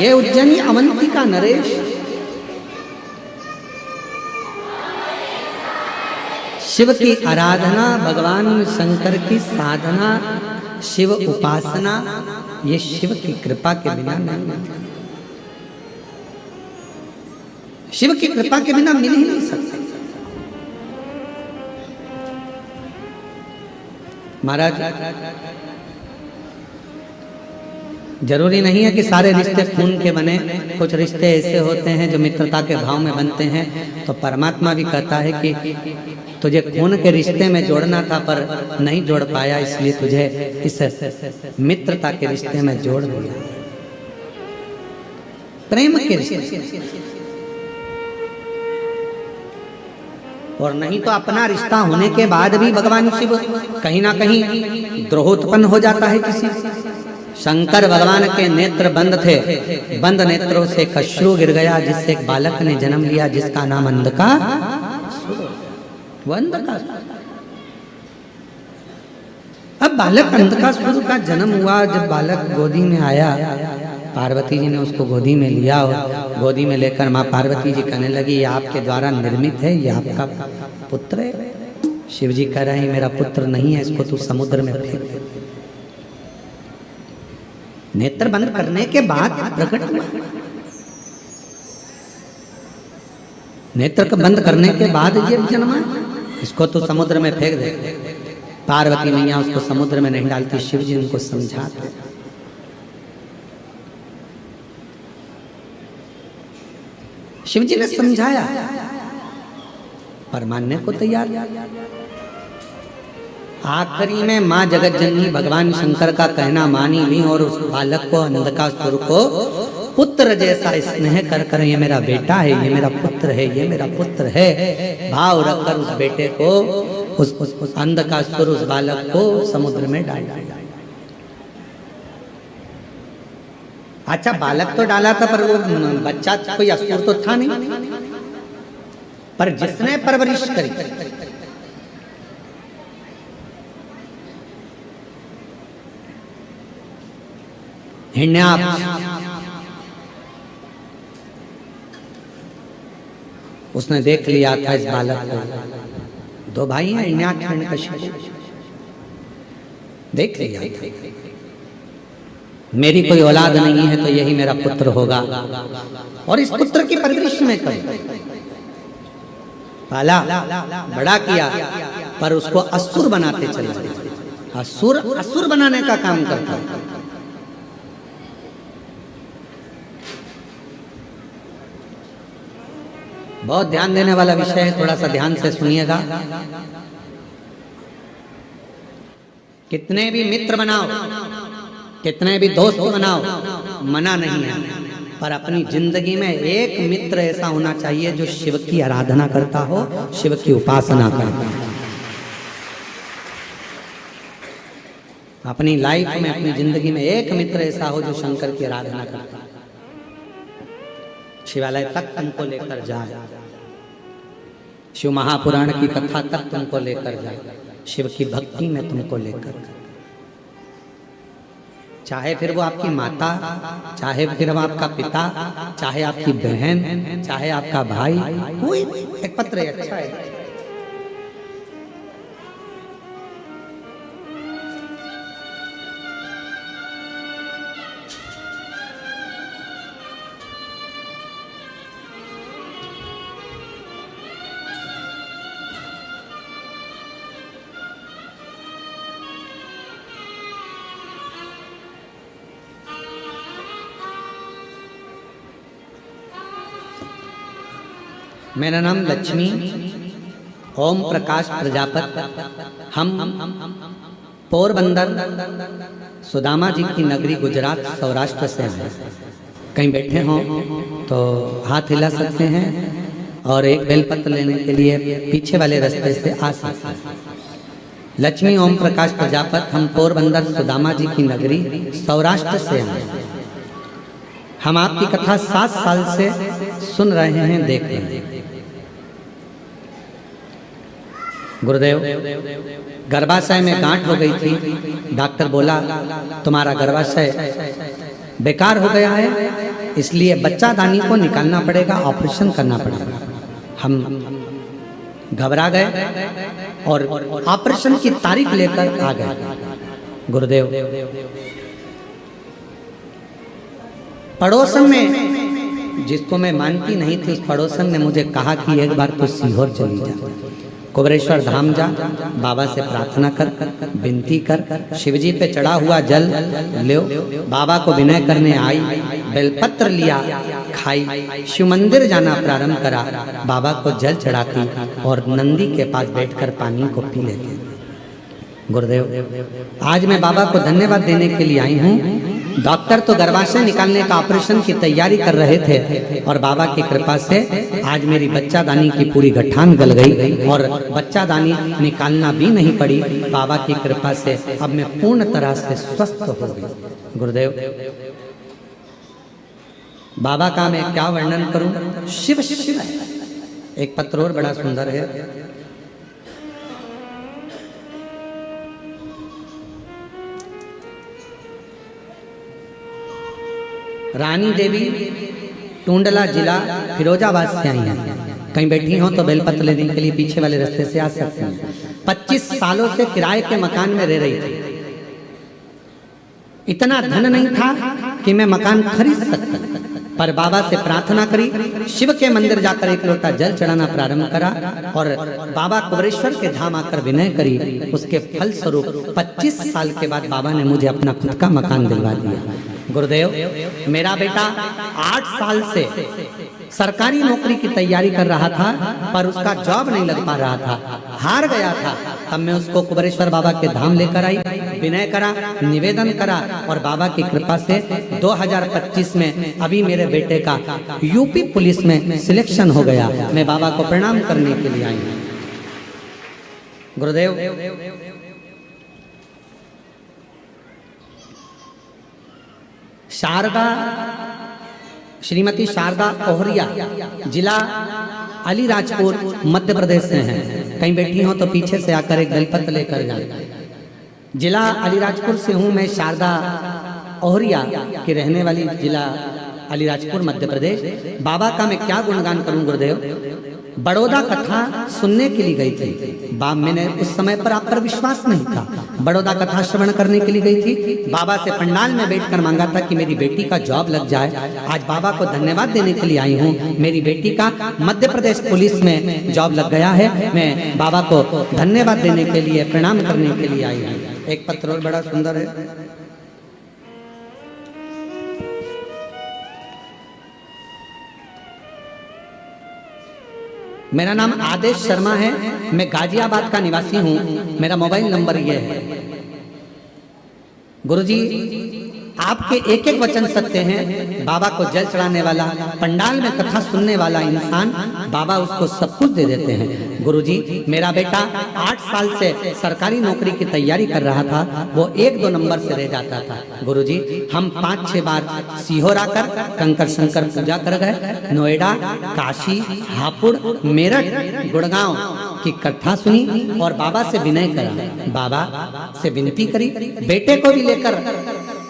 ये उज्जैनी अवंतिका नरेश, शिव की आराधना, भगवान शंकर की साधना, शिव उपासना, ये शिव की कृपा के बिना नहीं मिलती। शिव की कृपा के बिना मिल ही नहीं सकते। महाराज, जरूरी नहीं है कि सारे रिश्ते खून के बने, कुछ रिश्ते ऐसे होते हैं जो मित्रता के भाव में बनते हैं। तो परमात्मा भी कहता है कि तुझे खून के रिश्ते में जोड़ना था पर नहीं जोड़ पाया, इसलिए तुझे इस मित्रता के रिश्ते में जोड़ दिया, प्रेम के रिश्ते। और नहीं तो अपना रिश्ता होने के बाद भी भगवान शिव कहीं ना कहीं द्रोह उत्पन्न हो जाता है किसी। शंकर भगवान के नेत्र बंद थे, बंद नेत्रों से एक अश्रु गिर गया, जिससे एक बालक ने जन्म लिया जिसका नाम अंधकासुर। अब बालक अंधकासुर का जन्म हुआ। जब बालक गोदी में आया, पार्वती जी ने उसको गोदी में लिया और गोदी में लेकर माँ पार्वती जी कहने लगी, ये आपके द्वारा निर्मित है, ये आपका पुत्र है। शिव जी कह रहे हैं मेरा पुत्र नहीं है, इसको तू समुद्र में फेंक दे। नेत्र बंद करने के बाद प्रकट हुआ। नेत्र को बंद करने के बाद ये जन्मा, इसको तो समुद्र में फेंक दे। पार्वती मैया उसको समुद्र में नहीं डालती, शिव जी उनको समझाते। शिव जी ने समझाया पर मानने को तैयार। आखिरी में माँ जगत जननी भगवान शंकर का कहना मानी भी और उस बालक को, अंधकासुर को पुत्र जैसा स्नेह कर कर, ये मेरा बेटा है, ये मेरा पुत्र है, ये मेरा पुत्र है भाव रखकर उस बेटे को, उस अंधकासुर, उस बालक को समुद्र में डाल दिया। अच्छा, बालक तो डाला था पर वो बच्चा कोई असुर तो था नहीं, पर जिसने परवरिश करी, हिरण्याक्ष, उसने देख लिया था इस बालक को। दो भाई हैं, हिरण्याक्ष हिरण्यकशिपु, देख लिया था मेरी कोई औलाद नहीं है तो यही मेरा पुत्र होगा, और इस पुत्र की परवरिश में करी, पाला, बड़ा किया, पर उसको असुर बनाते चले गए। असुर बनाने का काम करता है। बहुत ध्यान देने वाला विषय है, थोड़ा सा ध्यान से सुनिएगा। कितने भी मित्र बनाओ, कितने भी दोस्त बनाओ, मना नहीं है, पर अपनी जिंदगी में एक मित्र ऐसा होना चाहिए जो शिव की आराधना करता हो, शिव की उपासना करता हो। अपनी लाइफ में, अपनी जिंदगी में एक मित्र ऐसा हो जो शंकर की आराधना करता हो, शिवालय तक तुमको लेकर जाए, शिव महापुराण की कथा तक तुमको लेकर जाए, शिव की भक्ति में तुमको लेकर, चाहे फिर वो आपकी माता, चाहे फिर वो आपका पिता, चाहे आपकी बहन, चाहे आपका भाई, कोई एक पत्र अच्छा है। मेरा नाम लक्ष्मी ओम प्रकाश प्रजापति, हम पोरबंदर सुदामा जी की नगरी गुजरात सौराष्ट्र से हैं। कहीं बैठे हों तो हाथ हिला सकते हैं और एक बेलपत्र लेने के लिए पीछे वाले रास्ते से आ सकते हैं। लक्ष्मी ओम प्रकाश प्रजापत, हम पोरबंदर सुदामा जी की नगरी सौराष्ट्र से हैं। हम आपकी कथा 7 साल से सुन रहे हैं, देख रहे हैं। गुरुदेव, गर्भाशय में गांठ हो गई थी। डॉक्टर बोला तुम्हारा गर्भाशय बेकार हो गया है, इसलिए बच्चादानी को निकालना पड़ेगा, ऑपरेशन करना पड़ेगा। हम घबरा गए और ऑपरेशन की तारीख लेकर आ गए। गुरुदेव, पड़ोसन में जिसको मैं मानती नहीं थी, उस पड़ोसन ने मुझे कहा कि एक बार तो सीहोर चली जा, कुबरेश्वर धाम जा, बाबा से प्रार्थना कर, विनती कर, शिवजी पे चढ़ा हुआ जल लो। बाबा को विनय करने आई, बेलपत्र लिया, खाई, शिव मंदिर जाना प्रारंभ करा, बाबा को जल चढ़ाती और नंदी के पास बैठकर पानी को पी लेती। गुरुदेव, आज मैं बाबा को धन्यवाद देने के लिए आई हूँ। डॉक्टर तो गर्भाशय निकालने का ऑपरेशन की तैयारी कर रहे थे और बाबा की कृपा से आज मेरी बच्चादानी की पूरी गठान गल गई और बच्चादानी निकालना भी नहीं पड़ी। बाबा की कृपा से अब मैं पूर्ण तरह से स्वस्थ हो गई। गुरुदेव, बाबा का मैं क्या वर्णन करूं, शिव शिव है। एक पत्र और बड़ा सुंदर है। रानी देवी टूंडला जिला फिरोजाबाद से आई हैं। कहीं बैठी हो तो बेलपत्र लेने के लिए पीछे वाले रास्ते से आ सकते हैं। 25 सालों से किराए के मकान में रह रही थी। इतना धन नहीं था कि मैं मकान खरीद सकता, पर बाबा से प्रार्थना करी, शिव के मंदिर जाकर एक लोटा जल चढ़ाना प्रारंभ करा और बाबा कुबरेश्वर के धाम आकर विनय करी। उसके फल स्वरूप 25 साल के बाद बाबा ने मुझे अपना खुद का मकान दिलवा दिया। गुरुदेव, मेरा बेटा 8 साल से सरकारी नौकरी की तैयारी कर रहा था, पर उसका जॉब नहीं लग पा रहा था, हार गया था। तब मैं उसको कुबरेश्वर बाबा के धाम लेकर आई, विनय करा, निवेदन करा और बाबा की कृपा से 2025 में अभी मेरे बेटे का यूपी पुलिस में सिलेक्शन हो गया। मैं बाबा को प्रणाम करने के लिए आई हूँ। गुरुदेव, शारदा, श्रीमती शारदा ओहरिया, जिला अलीराजपुर, मध्य प्रदेश से हैं। कहीं बैठी हो तो पीछे से आकर एक बेलपत्र लेकर जाए। जिला अलीराजपुर से हूँ मैं, शारदा ओहरिया की रहने वाली, जिला अलीराजपुर, मध्य प्रदेश। बाबा का मैं क्या गुणगान करूं गुरुदेव। बड़ौदा कथा सुनने के लिए गई थी। मैंने उस समय पर आप पर विश्वास नहीं था। बड़ौदा कथा श्रवण करने के लिए गई थी। बाबा से पंडाल में बैठकर मांगा था कि मेरी बेटी का जॉब लग जाए। आज बाबा को धन्यवाद देने के लिए आई हूँ। मेरी बेटी का मध्य प्रदेश पुलिस में जॉब लग गया है। मैं बाबा को धन्यवाद देने के लिए, प्रणाम करने के लिए आई हूँ। एक पत्र और बड़ा सुंदर है। मेरा नाम आदेश शर्मा है, मैं गाजियाबाद का निवासी हूँ। मेरा मोबाइल नंबर ये है। गुरुजी, आपके एक एक वचन सत्य हैं। बाबा को जल चढ़ाने वाला, पंडाल में कथा सुनने वाला इंसान, बाबा उसको सब कुछ दे देते हैं। गुरुजी, मेरा बेटा 8 साल से सरकारी नौकरी की तैयारी कर रहा था, वो 1-2 नंबर से रह जाता था। गुरुजी, हम 5-6 बार सीहोर आकर कंकर शंकर पूजा कर गए। नोएडा, काशी, हापुड़, मेरठ, गुड़गांव की कथा सुनी और बाबा से विनय करा, बाबा से विनती करी। बेटे को भी लेकर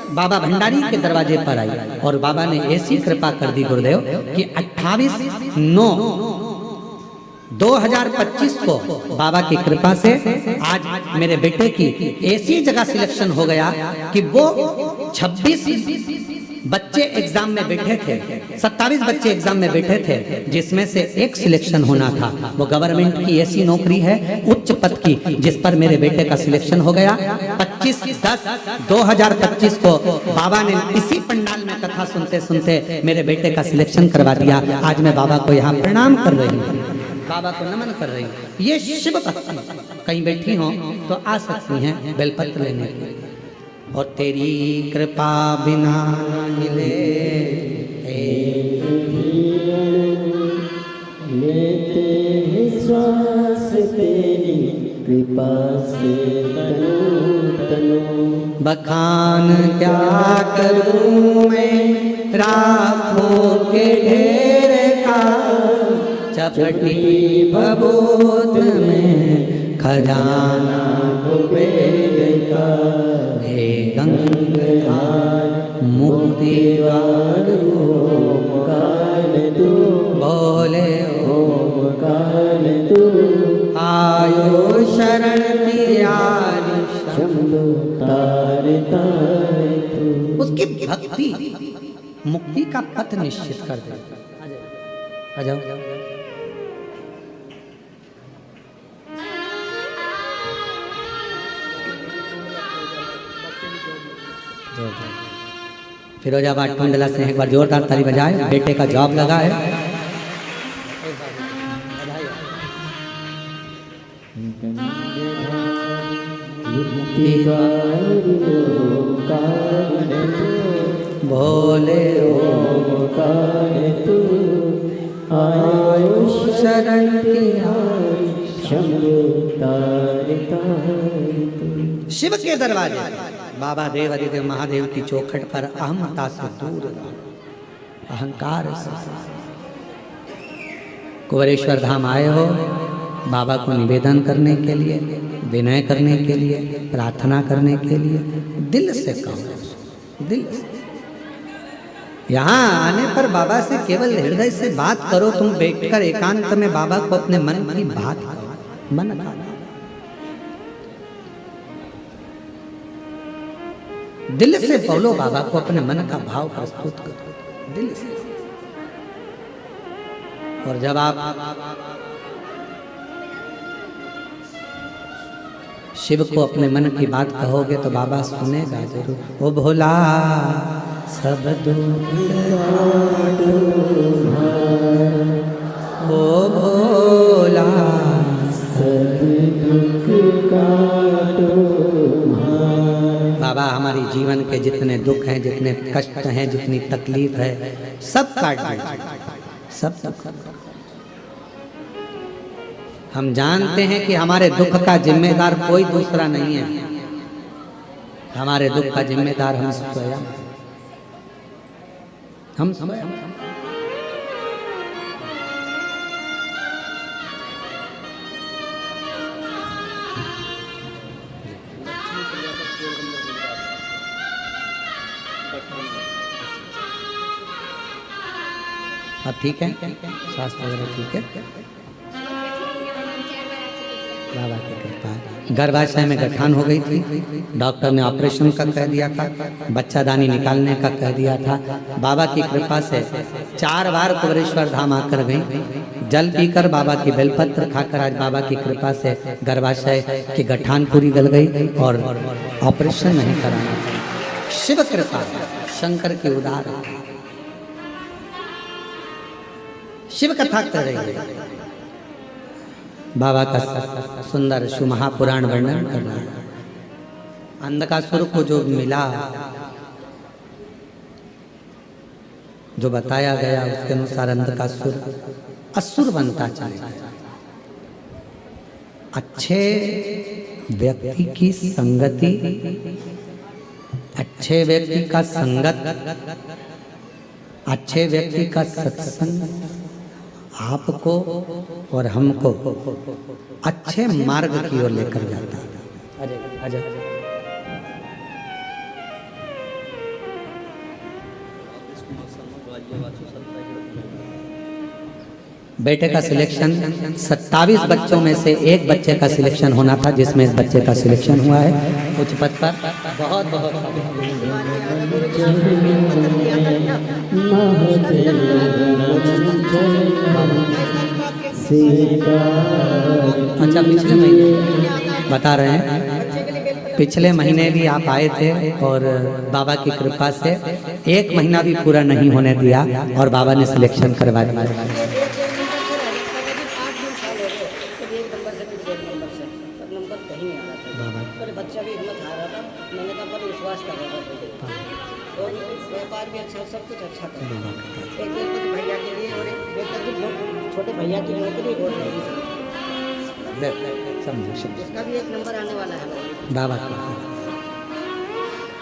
बाबा भंडारी के दरवाजे पर आई और बाबा ने ऐसी कृपा कर दी गुरुदेव कि 28/9/2025 को बाबा की कृपा से आज मेरे बेटे की ऐसी जगह सिलेक्शन हो गया कि वो 26 बच्चे एग्जाम में बैठे थे, 27 बच्चे एग्जाम में बैठे थे, जिसमें से एक सिलेक्शन होना था। वो गवर्नमेंट की ऐसी नौकरी है उच्च पद की, जिस पर मेरे बेटे का सिलेक्शन हो गया। 25/10/2025 को बाबा ने इसी पंडाल में कथा सुनते सुनते मेरे बेटे का सिलेक्शन करवा दिया। आज मैं बाबा को यहाँ प्रणाम कर रही हूँ, बाबा को नमन कर रही हूँ। ये शिव भक्ति, कहीं बैठी हो तो आ सकती हैं बेलपत्र लेने के। और तेरी कृपा बिना मिले एक ही अणु लेते हैं श्वास तेरी कृपा से तनु तनु। बखान क्या करूं मैं राखों के ढेर का, चपटी भभूत में खजाना कुबेर का। हे गंगाधार मुक्ति द्वार ओमकार तू बोले ओमकार तू। आयो शरण की यारी शंभु तारे तारे तू। उसकी भक्ति मुक्ति का पथ निश्चित कर दे। आ जाओ फिरोजाबाद टुंडला से एक बार जोरदार ताली बजाए। बेटे का जॉब लगा है। बोले ओमकार तू आयो शरण की यारी शंभु तारे तारे तू। शिव के दरवाजे बाबा देव आदिदेव महादेव की चौखट पर अहमता से दूर रहो, अहंकार से। कुंवरेश्वर धाम आए हो बाबा को निवेदन करने के लिए, विनय करने के लिए, प्रार्थना करने के लिए। दिल से कहो, दिल से। यहाँ आने पर बाबा से केवल हृदय से बात करो। तुम बैठकर एकांत में बाबा को अपने मन की बात करो, मन का। दिल से बोलो, बाबा को अपने मन का भाव प्रस्तुत करो दिल से। और जब आप शिव को अपने मन की बात कहोगे तो बाबा सुनेगा जरूर। ओ भोला सब दुख ओ भोला सब दुख काटो। बाबा हमारी जीवन के जितने दुख हैं, जितने कष्ट हैं, जितनी तकलीफ है, सब काट दीजिए, सब सब। हम जानते हैं कि हमारे दुख का जिम्मेदार कोई दूसरा नहीं है। हमारे दुख का जिम्मेदार हम स्वयं, हम स्वयं। अब ठीक है, स्वास्थ्य वगैरह ठीक है, बाबा की कृपा है। गर्भाशय में गठान हो गई थी, डॉक्टर ने ऑपरेशन का कह दिया था, बच्चादानी निकालने का कह दिया था। बाबा की कृपा से 4 बार कुंवरेश्वर धाम आकर गई, जल पीकर बाबा की बेलपत्र खाकर आज बाबा की कृपा से गर्भाशय की गठान पूरी गल गई और ऑपरेशन नहीं कराना था। शिव कृपा, शंकर की उदार शिव कथा कर रही है। बाबा का सुंदर महापुराण वर्णन कर रहा है। अंधकासुर को जो मिला, जो बताया गया उसके अनुसार अंधकासुर असुर बनता चला। अच्छे व्यक्ति की संगति, अच्छे व्यक्ति का संगत, अच्छे व्यक्ति का सत्संग आपको और हमको अच्छे मार्ग की ओर लेकर जाता है। बेटे का सिलेक्शन 27 बच्चों में से एक बच्चे का सिलेक्शन होना था, जिसमें इस बच्चे का सिलेक्शन हुआ है उच्च पद पर। बहुत बहुत अच्छा। पिछले महीने बता रहे हैं, पिछले महीने भी आप आए थे और बाबा की कृपा से 1 महीना भी पूरा नहीं होने दिया और बाबा ने सिलेक्शन करवा दिया। व्यापार भी अच्छा, सब कुछ अच्छा था। एक बेलपति भैया के लिए और एक बेलपति छोटे भैया की नौकरी और रहेगी। समझो उसका भी एक नंबर आने वाला है। बाबा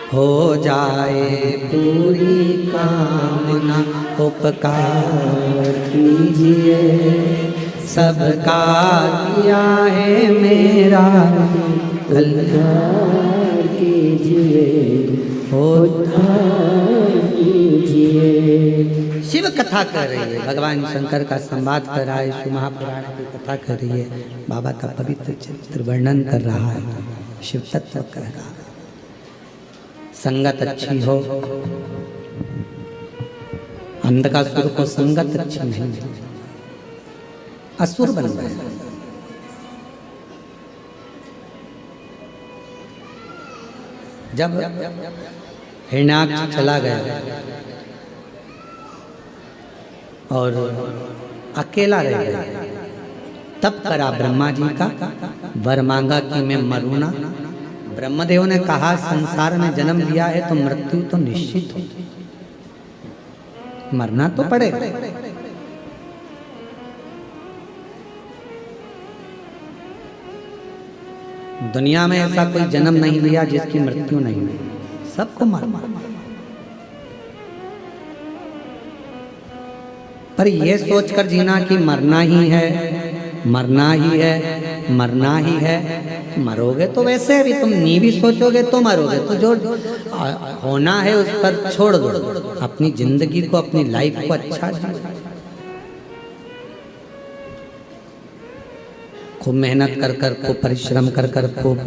हो जाए पूरी कामना उपकार कीजिए, सबका किया है मेरा कल्याण कीजिए, उद्धार कीजिए। शिव कथा कर रही है, भगवान शंकर का संवाद कर रहा है, शिव महापुराण की कथा कर रही है, बाबा का पवित्र चरित्र वर्णन कर रहा है, शिव तत्व कह रहा है। संगत अच्छी हो, अंधकासुर को संगत अच्छी नहीं, असुर बन गए। जब हिरण्याक्ष चला गया और अकेला रह गया, तब करा ब्रह्मा जी का वर मांगा कि मैं मरूं ना। ब्रह्मदेव ने कहा संसार में जन्म लिया है तो मृत्यु तो निश्चित हो, मरना तो पड़ेगा। दुनिया में ऐसा कोई जन्म नहीं लिया जिसकी मृत्यु नहीं हुई, सबको मरना। पर यह सोचकर जीना कि मरना ही है, मरना ही है, मरना ही है, मरोगे तो वैसे भी तुम नहीं भी सोचोगे तो मरोगे, तो जो होना है उस पर छोड़ दो, अपनी जिंदगी को, अपनी लाइफ को अच्छा जियो। खूब मेहनत कर कर, खूब परिश्रम कर कर, खूब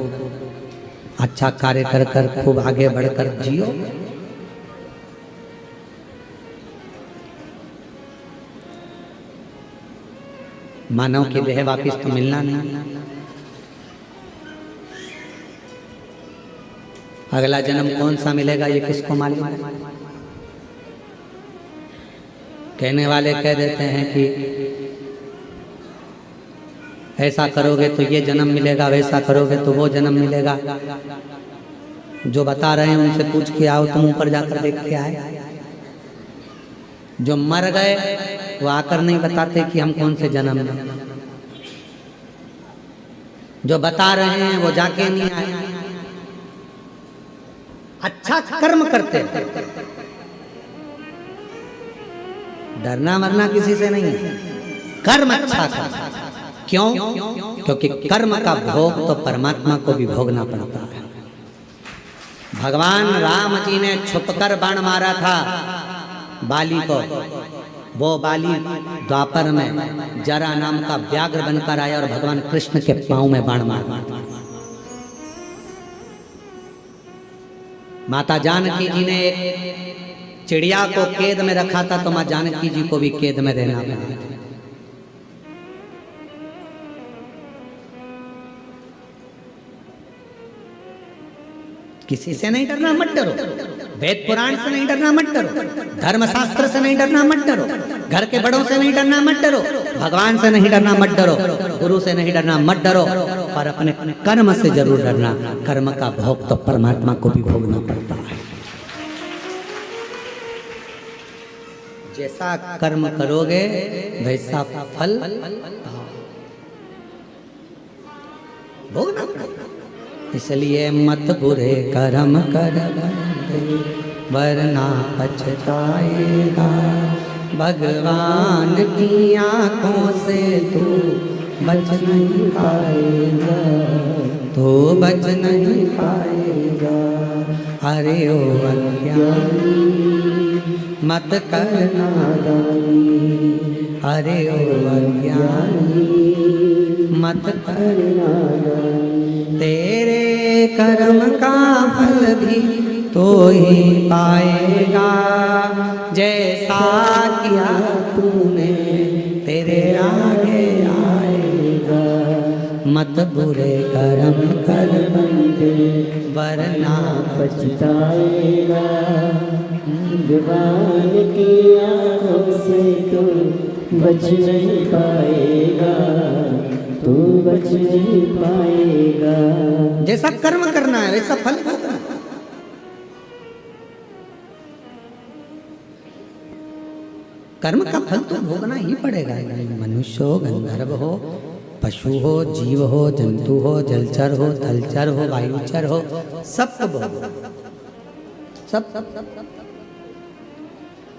अच्छा कार्य कर कर, खूब आगे बढ़कर जियो। मानव की देह वापिस तो मिलना नहीं, अगला जन्म कौन सा मिलेगा ये किसको मालूम है। कहने वाले कह देते हैं कि ऐसा करोगे तो ये जन्म मिलेगा, वैसा करोगे तो वो जन्म मिलेगा। जो बता रहे हैं उनसे पूछ के आओ, तुम ऊपर जाकर देख के आए। जो मर गए वो आकर नहीं बताते कि हम कौन से जन्म में। जो बता रहे हैं वो जाके नहीं आए। अच्छा कर्म करते, डरना मरना किसी से नहीं है, कर्म अच्छा कर। क्यों? क्योंकि कर्म का भोग तो परमात्मा को भी भोगना पड़ता है। भगवान राम जी ने छुपकर बाण मारा था बाली को। वो बाली द्वापर में जरा नाम का व्याघ्र बनकर आया और भगवान कृष्ण के पांव में बाण मारा। माता जानकी जी ने एक चिड़िया को कैद में रखा था, तो मां जानकी जी को भी कैद में रहना पड़ा। किसी से नहीं डरना, मत डरो। वेद पुराण से नहीं डरना, मत डरो। धर्मशास्त्र से नहीं डरना, मत डरो। घर के बड़ों से नहीं डरना, मत डरो। भगवान से नहीं डरना, मत डरो। गुरु से नहीं डरना, मत डरो। पर अपने कर्म से जरूर डरना। कर्म का भोग तो परमात्मा को भी भोगना पड़ता है। जैसा कर्म करोगे वैसा फल भोगना पड़ेगा। इसलिए मत बुरे कर्म कर वरना पछताएगा। भगवान की आंखों से तू बच नहीं पाएगा, तो बच नहीं पाएगा। अरे ओ अज्ञानी मत करना दानी, अरे ओ अज्ञानी मत करना दानी। तेरे कर्म का फल भी तो ही पाएगा, जैसा किया तूने तेरे आगे आएगा। मत बुरे कर्म कर बंदे वरना पछताएगा। भगवान की आँखों से तू बच नहीं पाएगा, तू बच नहीं पाएगा। जैसा कर्म करना है वैसा फल भोगना। कर्म का फल तो भोगना ही पड़ेगा। मनुष्य हो, गंधर्व हो, पशु हो, जीव हो, जंतु हो, जलचर हो, थलचर हो, वायुचर हो, सब भोगो, सब सब सब सब।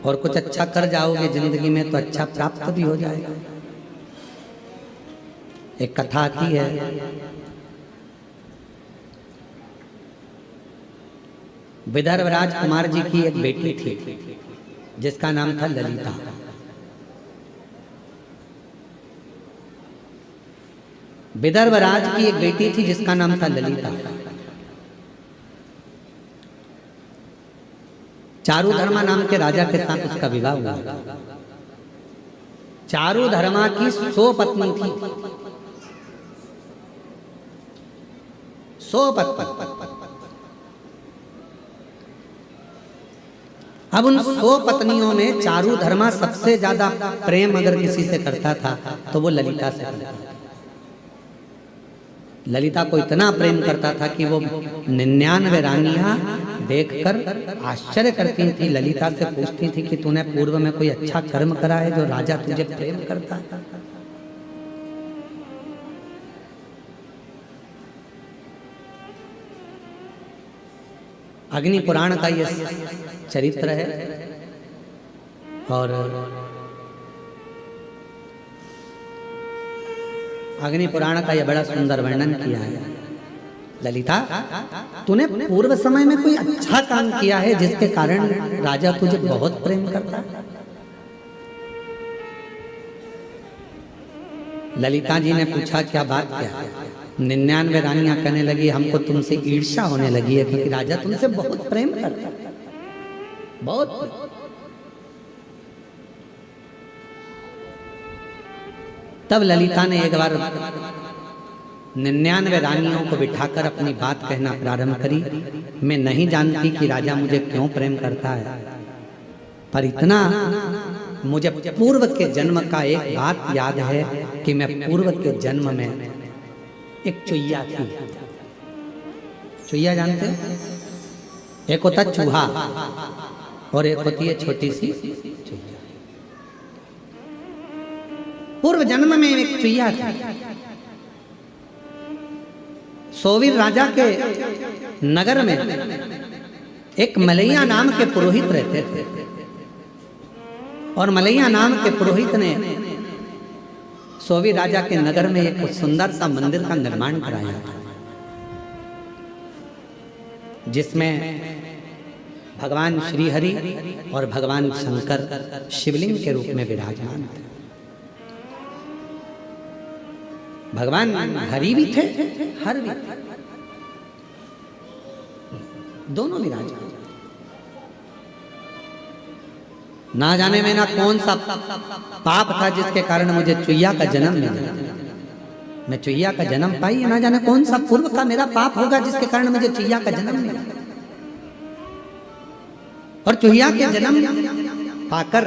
और कुछ अच्छा कर जाओगे जिंदगी में तो अच्छा प्राप्त भी हो जाएगा। एक कथा आती है, विदर्भ राजकुमार जी की एक बेटी थी जिसका नाम था ललिता। विदर्भ राज की एक बेटी थी जिसका नाम था ललिता। चारुधर्मा नाम के राजा के साथ उसका विवाह हुआ। चारुधर्मा की 100 पत्नी थी, 100 पत्नी। अब उन 100 पत्नियों में चारुधर्मा सबसे ज्यादा प्रेम अगर किसी से करता था तो वो ललिता से करता था। ललिता को इतना प्रेम करता था कि वो 99 रानियां देखकर आश्चर्य करती थी। ललिता से पूछती थी कि तूने पूर्व में कोई अच्छा कर्म करा है जो राजा तुझे प्रेम करता है? अग्नि पुराण का ये चरित्र है और अग्नि पुराण का यह बड़ा सुंदर वर्णन किया है। ललिता, तूने पूर्व समय में कोई अच्छा काम किया है जिसके कारण राजा तुझे बहुत प्रेम करता है? ललिता जी ने पूछा, क्या बात क्या है? 99 रानियां कहने लगी, हमको तुमसे ईर्ष्या होने लगी है क्योंकि राजा तुमसे बहुत प्रेम करता है, बहुत। तब ललिता ने एक बार 99 रानियों को बिठाकर अपनी बात कहना प्रारंभ करी। मैं नहीं जानती कि राजा मुझे क्यों प्रेम करता है, पर इतना मुझे पूर्व के जन्म का एक बात याद है कि मैं पूर्व के जन्म में एक चुईया थी। चुईया जानते हैं? एक होता चूहा और एक होती है छोटी सी चुईया। पूर्व जन्म में एक चुईया थी। सोवीर राजा के नगर में एक मलैया नाम के पुरोहित रहते थे और मलैया नाम के पुरोहित ने सोवीर राजा के नगर में एक सुंदर सा मंदिर का निर्माण कराया था जिसमें भगवान श्री हरि और भगवान शंकर शिवलिंग के रूप में विराजमान थे। भगवान हरि भी थे, हर भी थे, दोनों विराजमान। ना जाने में ना कौन सा पाप था जिसके कारण मुझे चुईया का जन्म मिला। मैं चुईया का जन्म पाई, ना जाने कौन सा पूर्व का मेरा पाप होगा जिसके कारण मुझे चुईया का जन्म मिला। और चुईया के जन्म पाकर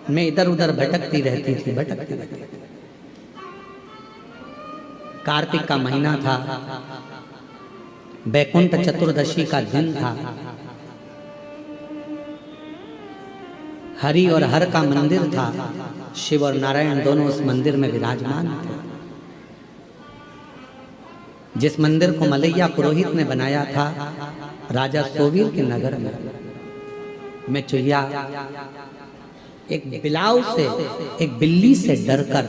मैं इधर उधर भटकती रहती थी, भटकती रहती थी। कार्तिक का महीना था, बैकुंठ चतुर्दशी का दिन था। हरि और हर का मंदिर था। शिव और नारायण दोनों उस मंदिर में विराजमान थे। जिस मंदिर को मलैया पुरोहित ने बनाया था राजा सोवीर के नगर में, मैं चुईया एक बिलाव से, एक बिल्ली से डरकर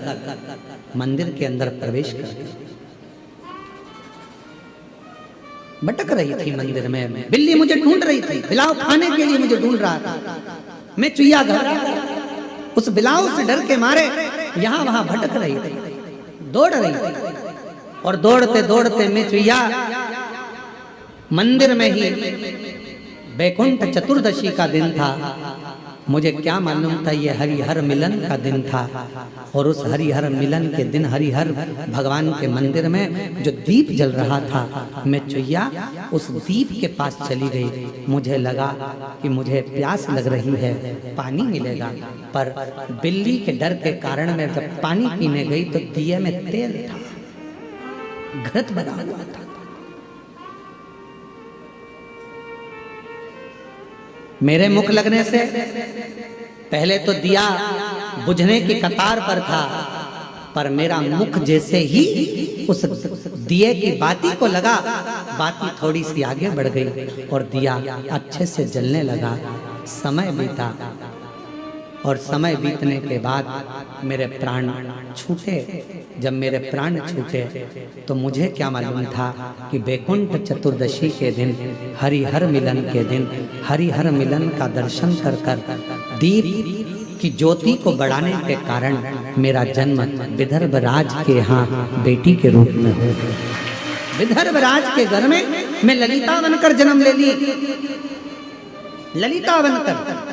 मंदिर के अंदर प्रवेश कर गई। भटक रही थी मंदिर में, बिल्ली मुझे ढूंढ रही थी, बिलाव खाने के लिए मुझे ढूंढ रहा था। मैं चुईया घर उस बिलाव से डर के मारे यहां वहां भटक रही थी, दौड़ रही थी। और दौड़ते दौड़ते मैं चुईया मंदिर में ही, बैकुंठ चतुर्दशी का दिन था। मुझे क्या मालूम था ये हरिहर मिलन का दिन था। और उस हरिहर मिलन के दिन हरिहर भगवान के मंदिर में जो दीप जल रहा था, मैं चुईया उस दीप के पास चली गई। मुझे लगा कि मुझे प्यास लग रही है, पानी मिलेगा। पर बिल्ली के डर के कारण मैं जब पानी पीने गई तो दिए में तेल था, घृत बना हुआ था। मेरे मुख लगने से पहले तो दिया बुझने की कतार पर था, पर मेरा मुख जैसे ही उस दिए की बाती को लगा, बाती थोड़ी सी आगे बढ़ गई और दिया अच्छे से जलने लगा। समय बीता और समय बीतने के बाद मेरे प्राण छूटे। जब मेरे प्राण छूटे तो मुझे क्या मालूम था कि बैकुंठ चतुर्दशी के दिन, हरिहर मिलन के दिन, हरिहर मिलन का दर्शन कर कर दीप की ज्योति को बढ़ाने के कारण मेरा जन्म विदर्भ राज के यहाँ बेटी के रूप में हो गया। विदर्भ राज के घर में मैं ललिता बनकर जन्म ले ली, ललिता बनकर।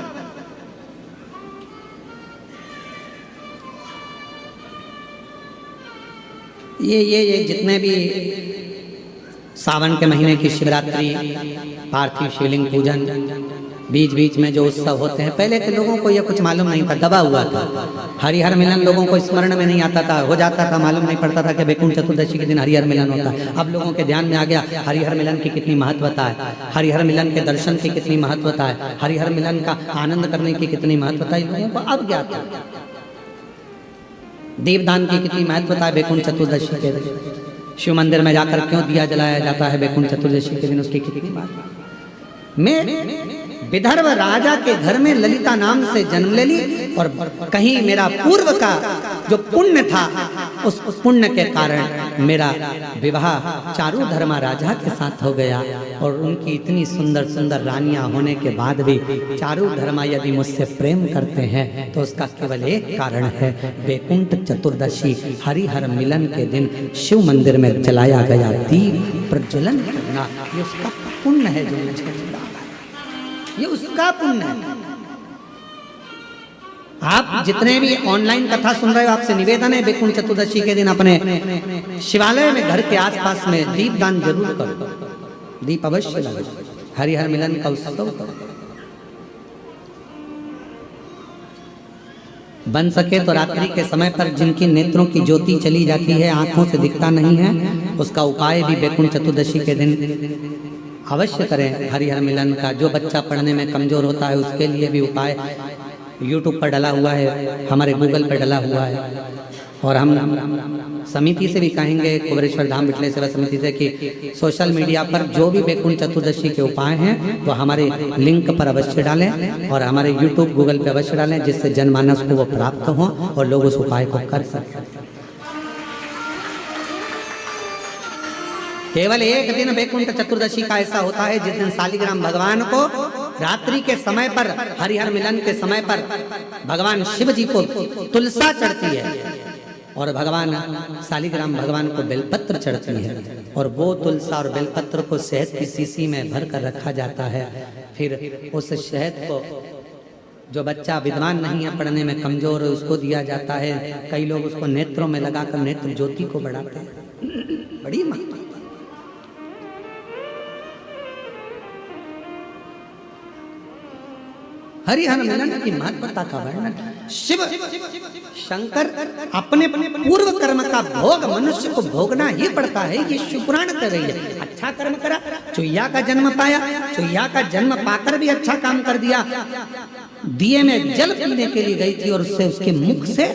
ये जितने भी सावन के महीने की शिवरात्रि, पार्थिव शिवलिंग पूजन, बीच बीच में जो उत्सव होते हैं, पहले के लोगों को ये कुछ मालूम नहीं था, दबा हुआ था। हरिहर मिलन लोगों को स्मरण में नहीं आता था, हो जाता था, मालूम नहीं पड़ता था कि बैकुंठ चतुर्दशी के दिन हरिहर मिलन होता है। अब लोगों के ध्यान में आ गया हरिहर मिलन की कितनी महत्वता है, हरिहर मिलन के दर्शन की कितनी महत्वता है, हरिहर मिलन का आनंद करने की कितनी महत्वता है, लोगों को अब ज्ञात है। दीपदान की कितनी महत्वता है बैकुंठ चतुर्दशी के दिन, शिव मंदिर में जाकर क्यों दिया जलाया जाता है बैकुंठ चतुर्दशी के दिन, उसकी कितनी बात। मैं विदर्भ राजा के घर में ललिता नाम से जन्म ले ली और कहीं मेरा पूर्व का जो पुण्य था, उस पुण्य के कारण मेरा विवाह चारुधर्मा राजा के साथ हो गया। और उनकी इतनी सुंदर सुंदर रानियां होने के बाद भी चारुधर्मा यदि मुझसे प्रेम करते हैं तो उसका केवल एक कारण है, बैकुंठ चतुर्दशी हरिहर मिलन के दिन शिव मंदिर में जलाया गया दीप प्रज्वलन करना, ये उसका पुण्य है जो मुझे मिला है, ये उसका पुण्य है। आप जितने भी ऑनलाइन कथा सुन रहे हो, आपसे निवेदन है बैकुंठ चतुर्दशी के दिन अपने शिवालय में, घर के आसपास में दीपदान जरूर करो, दीप अवश्य लगाओ, हरिहर मिलन का उत्सव करो। बन सके तो रात्रि के समय पर जिनकी नेत्रों की ज्योति चली जाती है, आंखों से दिखता नहीं है, उसका उपाय भी बैकुंठ चतुर्दशी के दिन अवश्य करें हरिहर मिलन का। जो बच्चा पढ़ने में कमजोर होता है उसके लिए भी उपाय YouTube पर डला हुआ है, हमारे गूगल पर डला हुआ है। और हम समिति से भी कहेंगे, कुबेरेश्वर धाम विठले सेवा समिति से, कि सोशल मीडिया पर जो भी बैकुंठ चतुर्दशी के उपाय हैं वो हमारे लिंक पर अवश्य डालें और हमारे YouTube गूगल पे अवश्य डालें, जिससे जनमानस को वो प्राप्त हो और लोग उस उपाय को कर सकें। केवल एक दिन बैकुंठ चतुर्दशी का ऐसा होता है जिस दिन शालिग्राम भगवान को रात्रि के समय पर, हरिहर मिलन के समय पर भगवान शिव जी को तुलसा चढ़ती है और भगवान शालिग्राम भगवान को बेलपत्र चढ़ती है, और वो तुलसा और बेलपत्र को शहद की शीशी में भर कर रखा जाता है। फिर उस शहद को जो बच्चा विद्वान नहीं है, पढ़ने में कमजोर है, उसको दिया जाता है। कई लोग उसको नेत्रों में लगाकर नेत्र ज्योति को बढ़ाते हैं। बड़ी महत्व। हरिहर मिलन की महत्वता का वर्णन शिव शंकर अपने पूर्व कर्म का भोग मनुष्य को भोगना ही पड़ता है। ये शिवपुराण कर रही है। अच्छा कर्म करा, चुईया का जन्म पाया, चुईया का जन्म पाकर भी अच्छा काम कर दिया। दिए में जल पीने के लिए गई थी और उससे उसके मुख से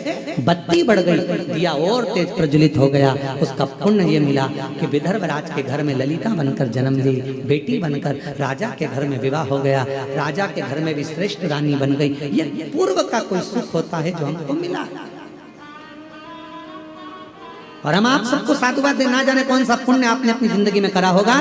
बत्ती बढ़ गई, दिया और तेज प्रज्वलित हो गया। उसका पुण्य ये मिला कि विदर्भ राज के घर में ललिता बनकर जन्म ली, बेटी बनकर राजा के घर में विवाह हो गया, राजा के घर में भी श्रेष्ठ रानी बन गई। ये पूर्व का कोई सुख होता है जो हमको मिला। और हम आप सबको साधुवाद दे, ना जाने कौन सा पुण्य आपने अपनी जिंदगी में करा होगा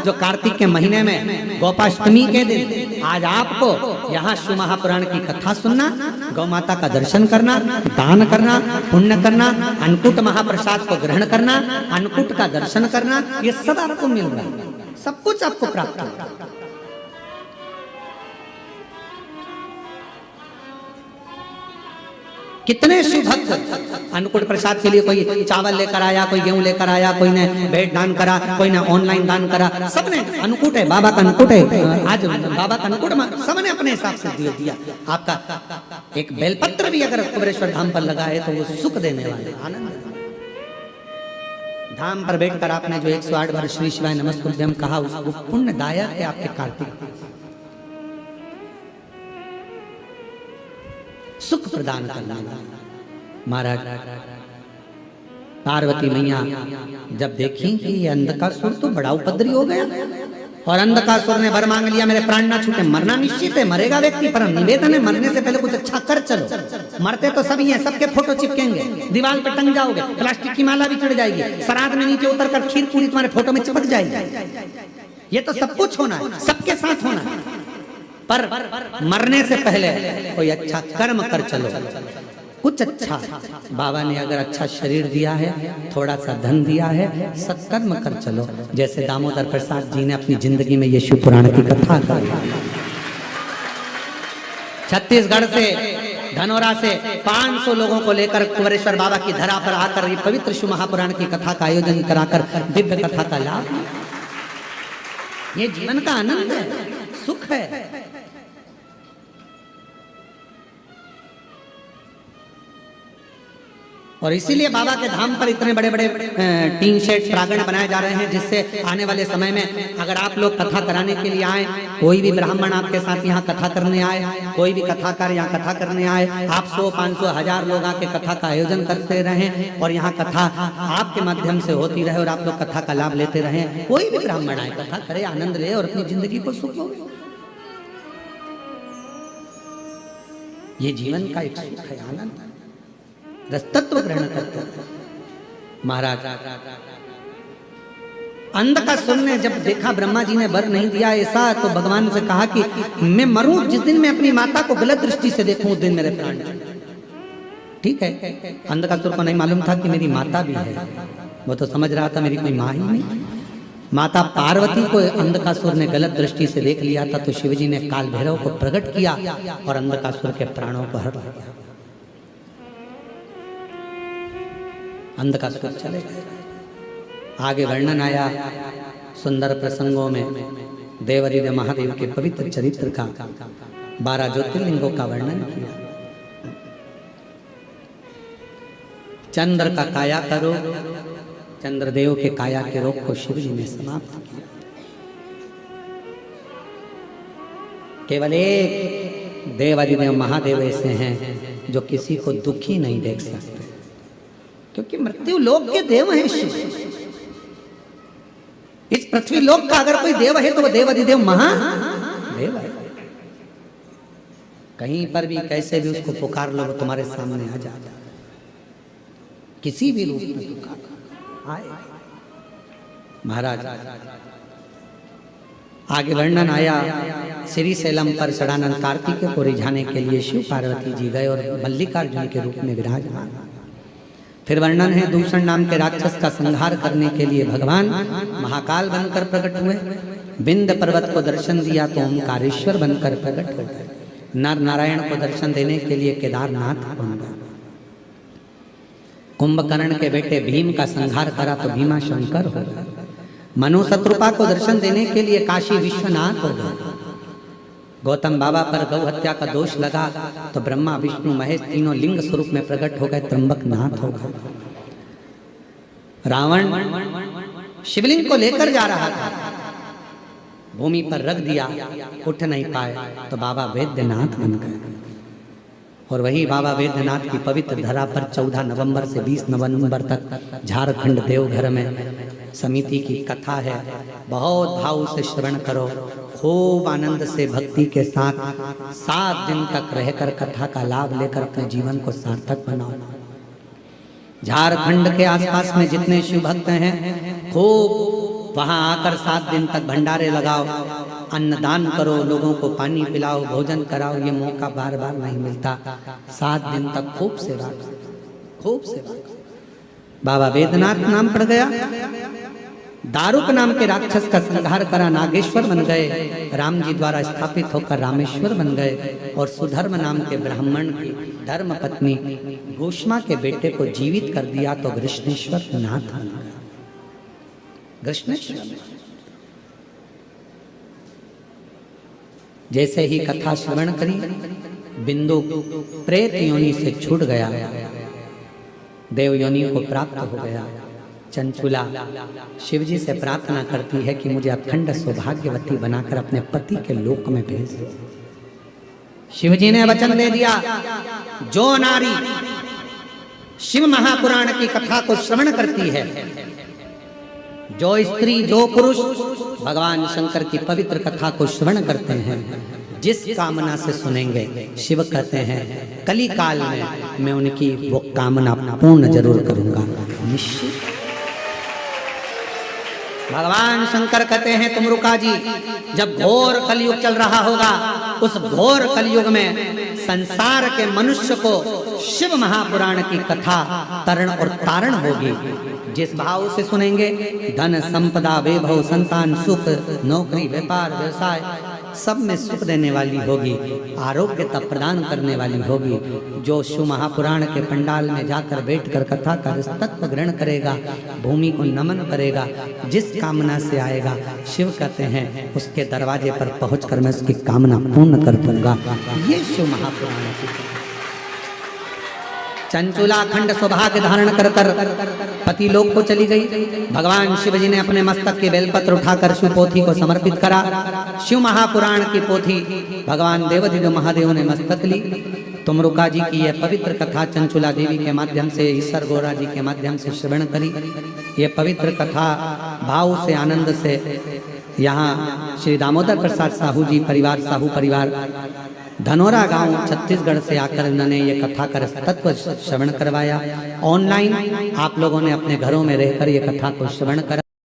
जो कार्तिक के महीने में गोपाष्टमी के दिन आज आपको यहाँ शिव महापुराण की कथा सुनना, गौ माता का दर्शन करना, दान करना, पुण्य करना, अन्नकूट महाप्रसाद को ग्रहण करना, अन्नकूट का दर्शन करना, ये सब आपको मिल रहा है, सब कुछ आपको प्राप्त होगा। कितने शिव भक्त अन्नकूट प्रसाद के लिए कोई चावल लेकर आया, कोई गेहूं लेकर आया, कोई ने भेंट दान करा, कोई ने ऑनलाइन दान करा, सबने अन्नकूट है, बाबा का अन्नकूट है, आज बाबा का अन्नकूट सबने अपने हिसाब से दिया। आपका एक बेलपत्र भी अगर कुबेरेश्वर धाम पर लगा है तो वो सुख देने वाले आनंद। धाम पर बैठकर आपने जो 108 बार श्री शिवाय नमस्तुभ्यम कहा, उसको पुण्यदायक है आपके कार्तिक। सुख प्रदान करना। महाराज पार्वती मैया जब देखी कि ये अंधकासुर तो बड़ा उपद्रवी हो गया और अंधकासुर ने वर मांग लिया, मेरे प्राण ना छूटे, मरना निश्चित है, मरेगा व्यक्ति, पर निवेदन है मरने से पहले कुछ अच्छा कर चलो। मरते तो सभी हैं, सबके फोटो चिपकेंगे, दीवार पे टंग जाओगे, प्लास्टिक की माला भी चढ़ जाएगी, श्राद्ध में नीचे उतर कर खीर पूरी तुम्हारे फोटो में चिपक जाएगी। ये तो सब कुछ होना है, सबके साथ होना है, पर मरने से पहले कोई अच्छा कर्म कर चलो, कुछ अच्छा। बाबा ने अगर अच्छा शरीर दिया है, थोड़ा सा धन दिया है, सत्कर्म कर चलो। जैसे दामोदर प्रसाद जी ने अपनी जिंदगी में ये शिव पुराण की कथा करी। छत्तीसगढ़ से धनौरा से 500 लोगों को लेकर कुंवरेश्वर बाबा की धरा पर आकर ये पवित्र शिव महापुराण की कथा का आयोजन कराकर दिव्य कथा का लाभ। ये जीवन का आनंद है, सुख है। और इसीलिए बाबा के धाम पर इतने बड़े बड़े टीन शेड प्रांगण बनाए जा रहे हैं, जिससे आने वाले समय में अगर आप लोग कथा कराने के लिए आए, कोई भी ब्राह्मण आपके साथ यहाँ कथा करने आए, कोई भी कथाकार यहाँ कथा करने आए, आप 100, 500, 1000 लोग आके कथा का आयोजन करते रहें और यहाँ कथा आपके माध्यम से होती रहे और आप लोग कथा का लाभ लेते रहें। कोई भी ब्राह्मण आए, कथा करे, आनंद ले और अपनी जिंदगी को सुख हो। ये जीवन का एक सुख है, आनंद, तत्व ग्रहण करते। महाराज अंधकासुर ने जब देखा ब्रह्मा जी ने वर नहीं दिया ऐसा, तो भगवान से कहा कि मैं मरूं, जिस दिन मैं अपनी माता को गलत दृष्टि से देखूं उस दिन मेरे प्राण। ठीक है, अंधकासुर को नहीं मालूम था कि मेरी माता भी है, वो तो समझ रहा था मेरी कोई माँ ही नहीं। माता पार्वती को अंधकासुर ने गलत दृष्टि से देख लिया था, तो शिवजी ने काल भैरव को प्रकट किया और अंधकासुर के प्राणों को हर लिया। अंधकासुर चले गए। आगे वर्णन आया सुंदर प्रसंगों में देवादिदेव महादेव के पवित्र चरित्र का, 12 ज्योतिर्लिंगों का वर्णन किया। चंद्र का काया का रोग, चंद्रदेव के काया के रोग को शिव जी ने समाप्त किया। केवल एक देवादिदेव महादेव ऐसे हैं जो किसी को दुखी नहीं देख सकते, क्योंकि मृत्यु लोक के देव हैं शिव। इस पृथ्वी लोक का अगर कोई देव है तो वो देवादिदेव महादेव है। कहीं पर भी कैसे भी उसको पुकार लो, वो तुम्हारे सामने आ जाए, किसी भी रूप में पुकार आए। महाराज आगे वर्णन आया, श्री सैलम पर षडानंद कार्तिकेय को रिझाने के लिए शिव पार्वती जी गए और मल्लिकार्जुन के रूप में विराजमान। फिर वर्णन है दूषण नाम के राक्षस का संहार करने के लिए भगवान महाकाल बनकर प्रकट हुए। विंध्य पर्वत को दर्शन दिया तो ओंकारेश्वर बनकर प्रकट हो गए। नर नारायण को दर्शन देने के लिए केदारनाथ बन गए। कुंभकर्ण के बेटे भीम का संहार करा तो भीमा शंकर हो गए। मनु शत्रुपा को दर्शन देने के लिए काशी विश्वनाथ हो गए। गौतम बाबा पर गौ हत्या का दोष लगा तो ब्रह्मा विष्णु महेश तीनों लिंग स्वरूप में प्रकट हो गए, त्र्यंबक नाथ हो गए। रावण शिवलिंग को लेकर जा रहा था, भूमि पर रख दिया, उठ नहीं पाए तो बाबा वैद्यनाथ बन गए। और वही बाबा वैद्यनाथ की पवित्र धरा पर 14 नवंबर से 20 नवंबर तक झारखंड देवघर में समिति की कथा है। बहुत भाव से श्रवण करो, खूब आनंद से भक्ति के साथ 7 दिन तक रहकर कथा का लाभ लेकर अपने जीवन को सार्थक बनाओ। झारखंड के आसपास में जितने शिव भक्त हैं, खूब वहां आकर 7 दिन तक भंडारे लगाओ, अन्नदान करो, लोगों को पानी पिलाओ, भोजन कराओ। ये मौका बार बार नहीं मिलता। 7 दिन तक खूब सेवा, खूब सेवा। बाबा वैद्यनाथ नाम पड़ गया। दारुक नाम के राक्षस का संहार करा, नागेश्वर बन गए। राम जी द्वारा स्थापित होकर रामेश्वर बन गए। और सुधर्म नाम के ब्राह्मण की धर्म पत्नी भूष्मा के बेटे को जीवित कर दिया तो कृष्णेश्वर नाथ बन गया। कृष्णेश्वर जैसे ही कथा श्रवण करी, बिंदु प्रेत योनि से छूट गया, देव योनि को प्राप्त हो गया। चंचुला शिवजी से प्रार्थना करती है कि मुझे अखंड सौभाग्यवती बनाकर अपने पति के लोक में भेज दो। शिवजी ने वचन दे दिया, जो नारी शिव महापुराण की कथा को श्रवण करती है, जो स्त्री जो पुरुष भगवान शंकर की पवित्र कथा को श्रवण करते हैं, जिस कामना से सुनेंगे, शिव कहते हैं कली काल में मैं उनकी वो कामना पूर्ण जरूर करूंगा, निश्चित। भगवान शंकर कहते हैं तुमरुका जी, जब घोर कलयुग चल रहा होगा, उस घोर कलयुग में संसार के मनुष्य को शिव महापुराण की कथा तरण और तारण होगी। जिस भाव से सुनेंगे, धन संपदा वैभव संतान सुख नौकरी व्यापार व्यवसाय सब में सुख देने वाली होगी, आरोग्यता प्रदान करने वाली होगी। जो शिव महापुराण के पंडाल में जाकर बैठकर कथा का तत्व ग्रहण करेगा, भूमि को नमन करेगा, जिस कामना से आएगा, शिव कहते हैं उसके दरवाजे पर पहुंचकर मैं उसकी कामना पूर्ण कर दूंगा। ये शिव महापुराण की चंचुला खंड सौभाग्य धारण कर पति लोक को चली गई। भगवान शिव जी ने अपने मस्तक के बेलपत्र उठाकर शिव पोथी को समर्पित करा। शिव महापुराण की पोथी भगवान देवदिव्य महादेव ने मस्तक ली। तुमरुका जी की यह पवित्र कथा चंचुला देवी के माध्यम से, ईश्वर गौरा जी के माध्यम से श्रवण करी। ये पवित्र कथा भाव से आनंद से यहाँ श्री दामोदर प्रसाद साहू जी परिवार, साहू परिवार धनोरा गांव छत्तीसगढ़ से आकर उन्होंने ये कथा कर तत्व श्रवण करवाया। ऑनलाइन आप लोगों ने अपने घरों में रहकर ये कथा को श्रवण करा।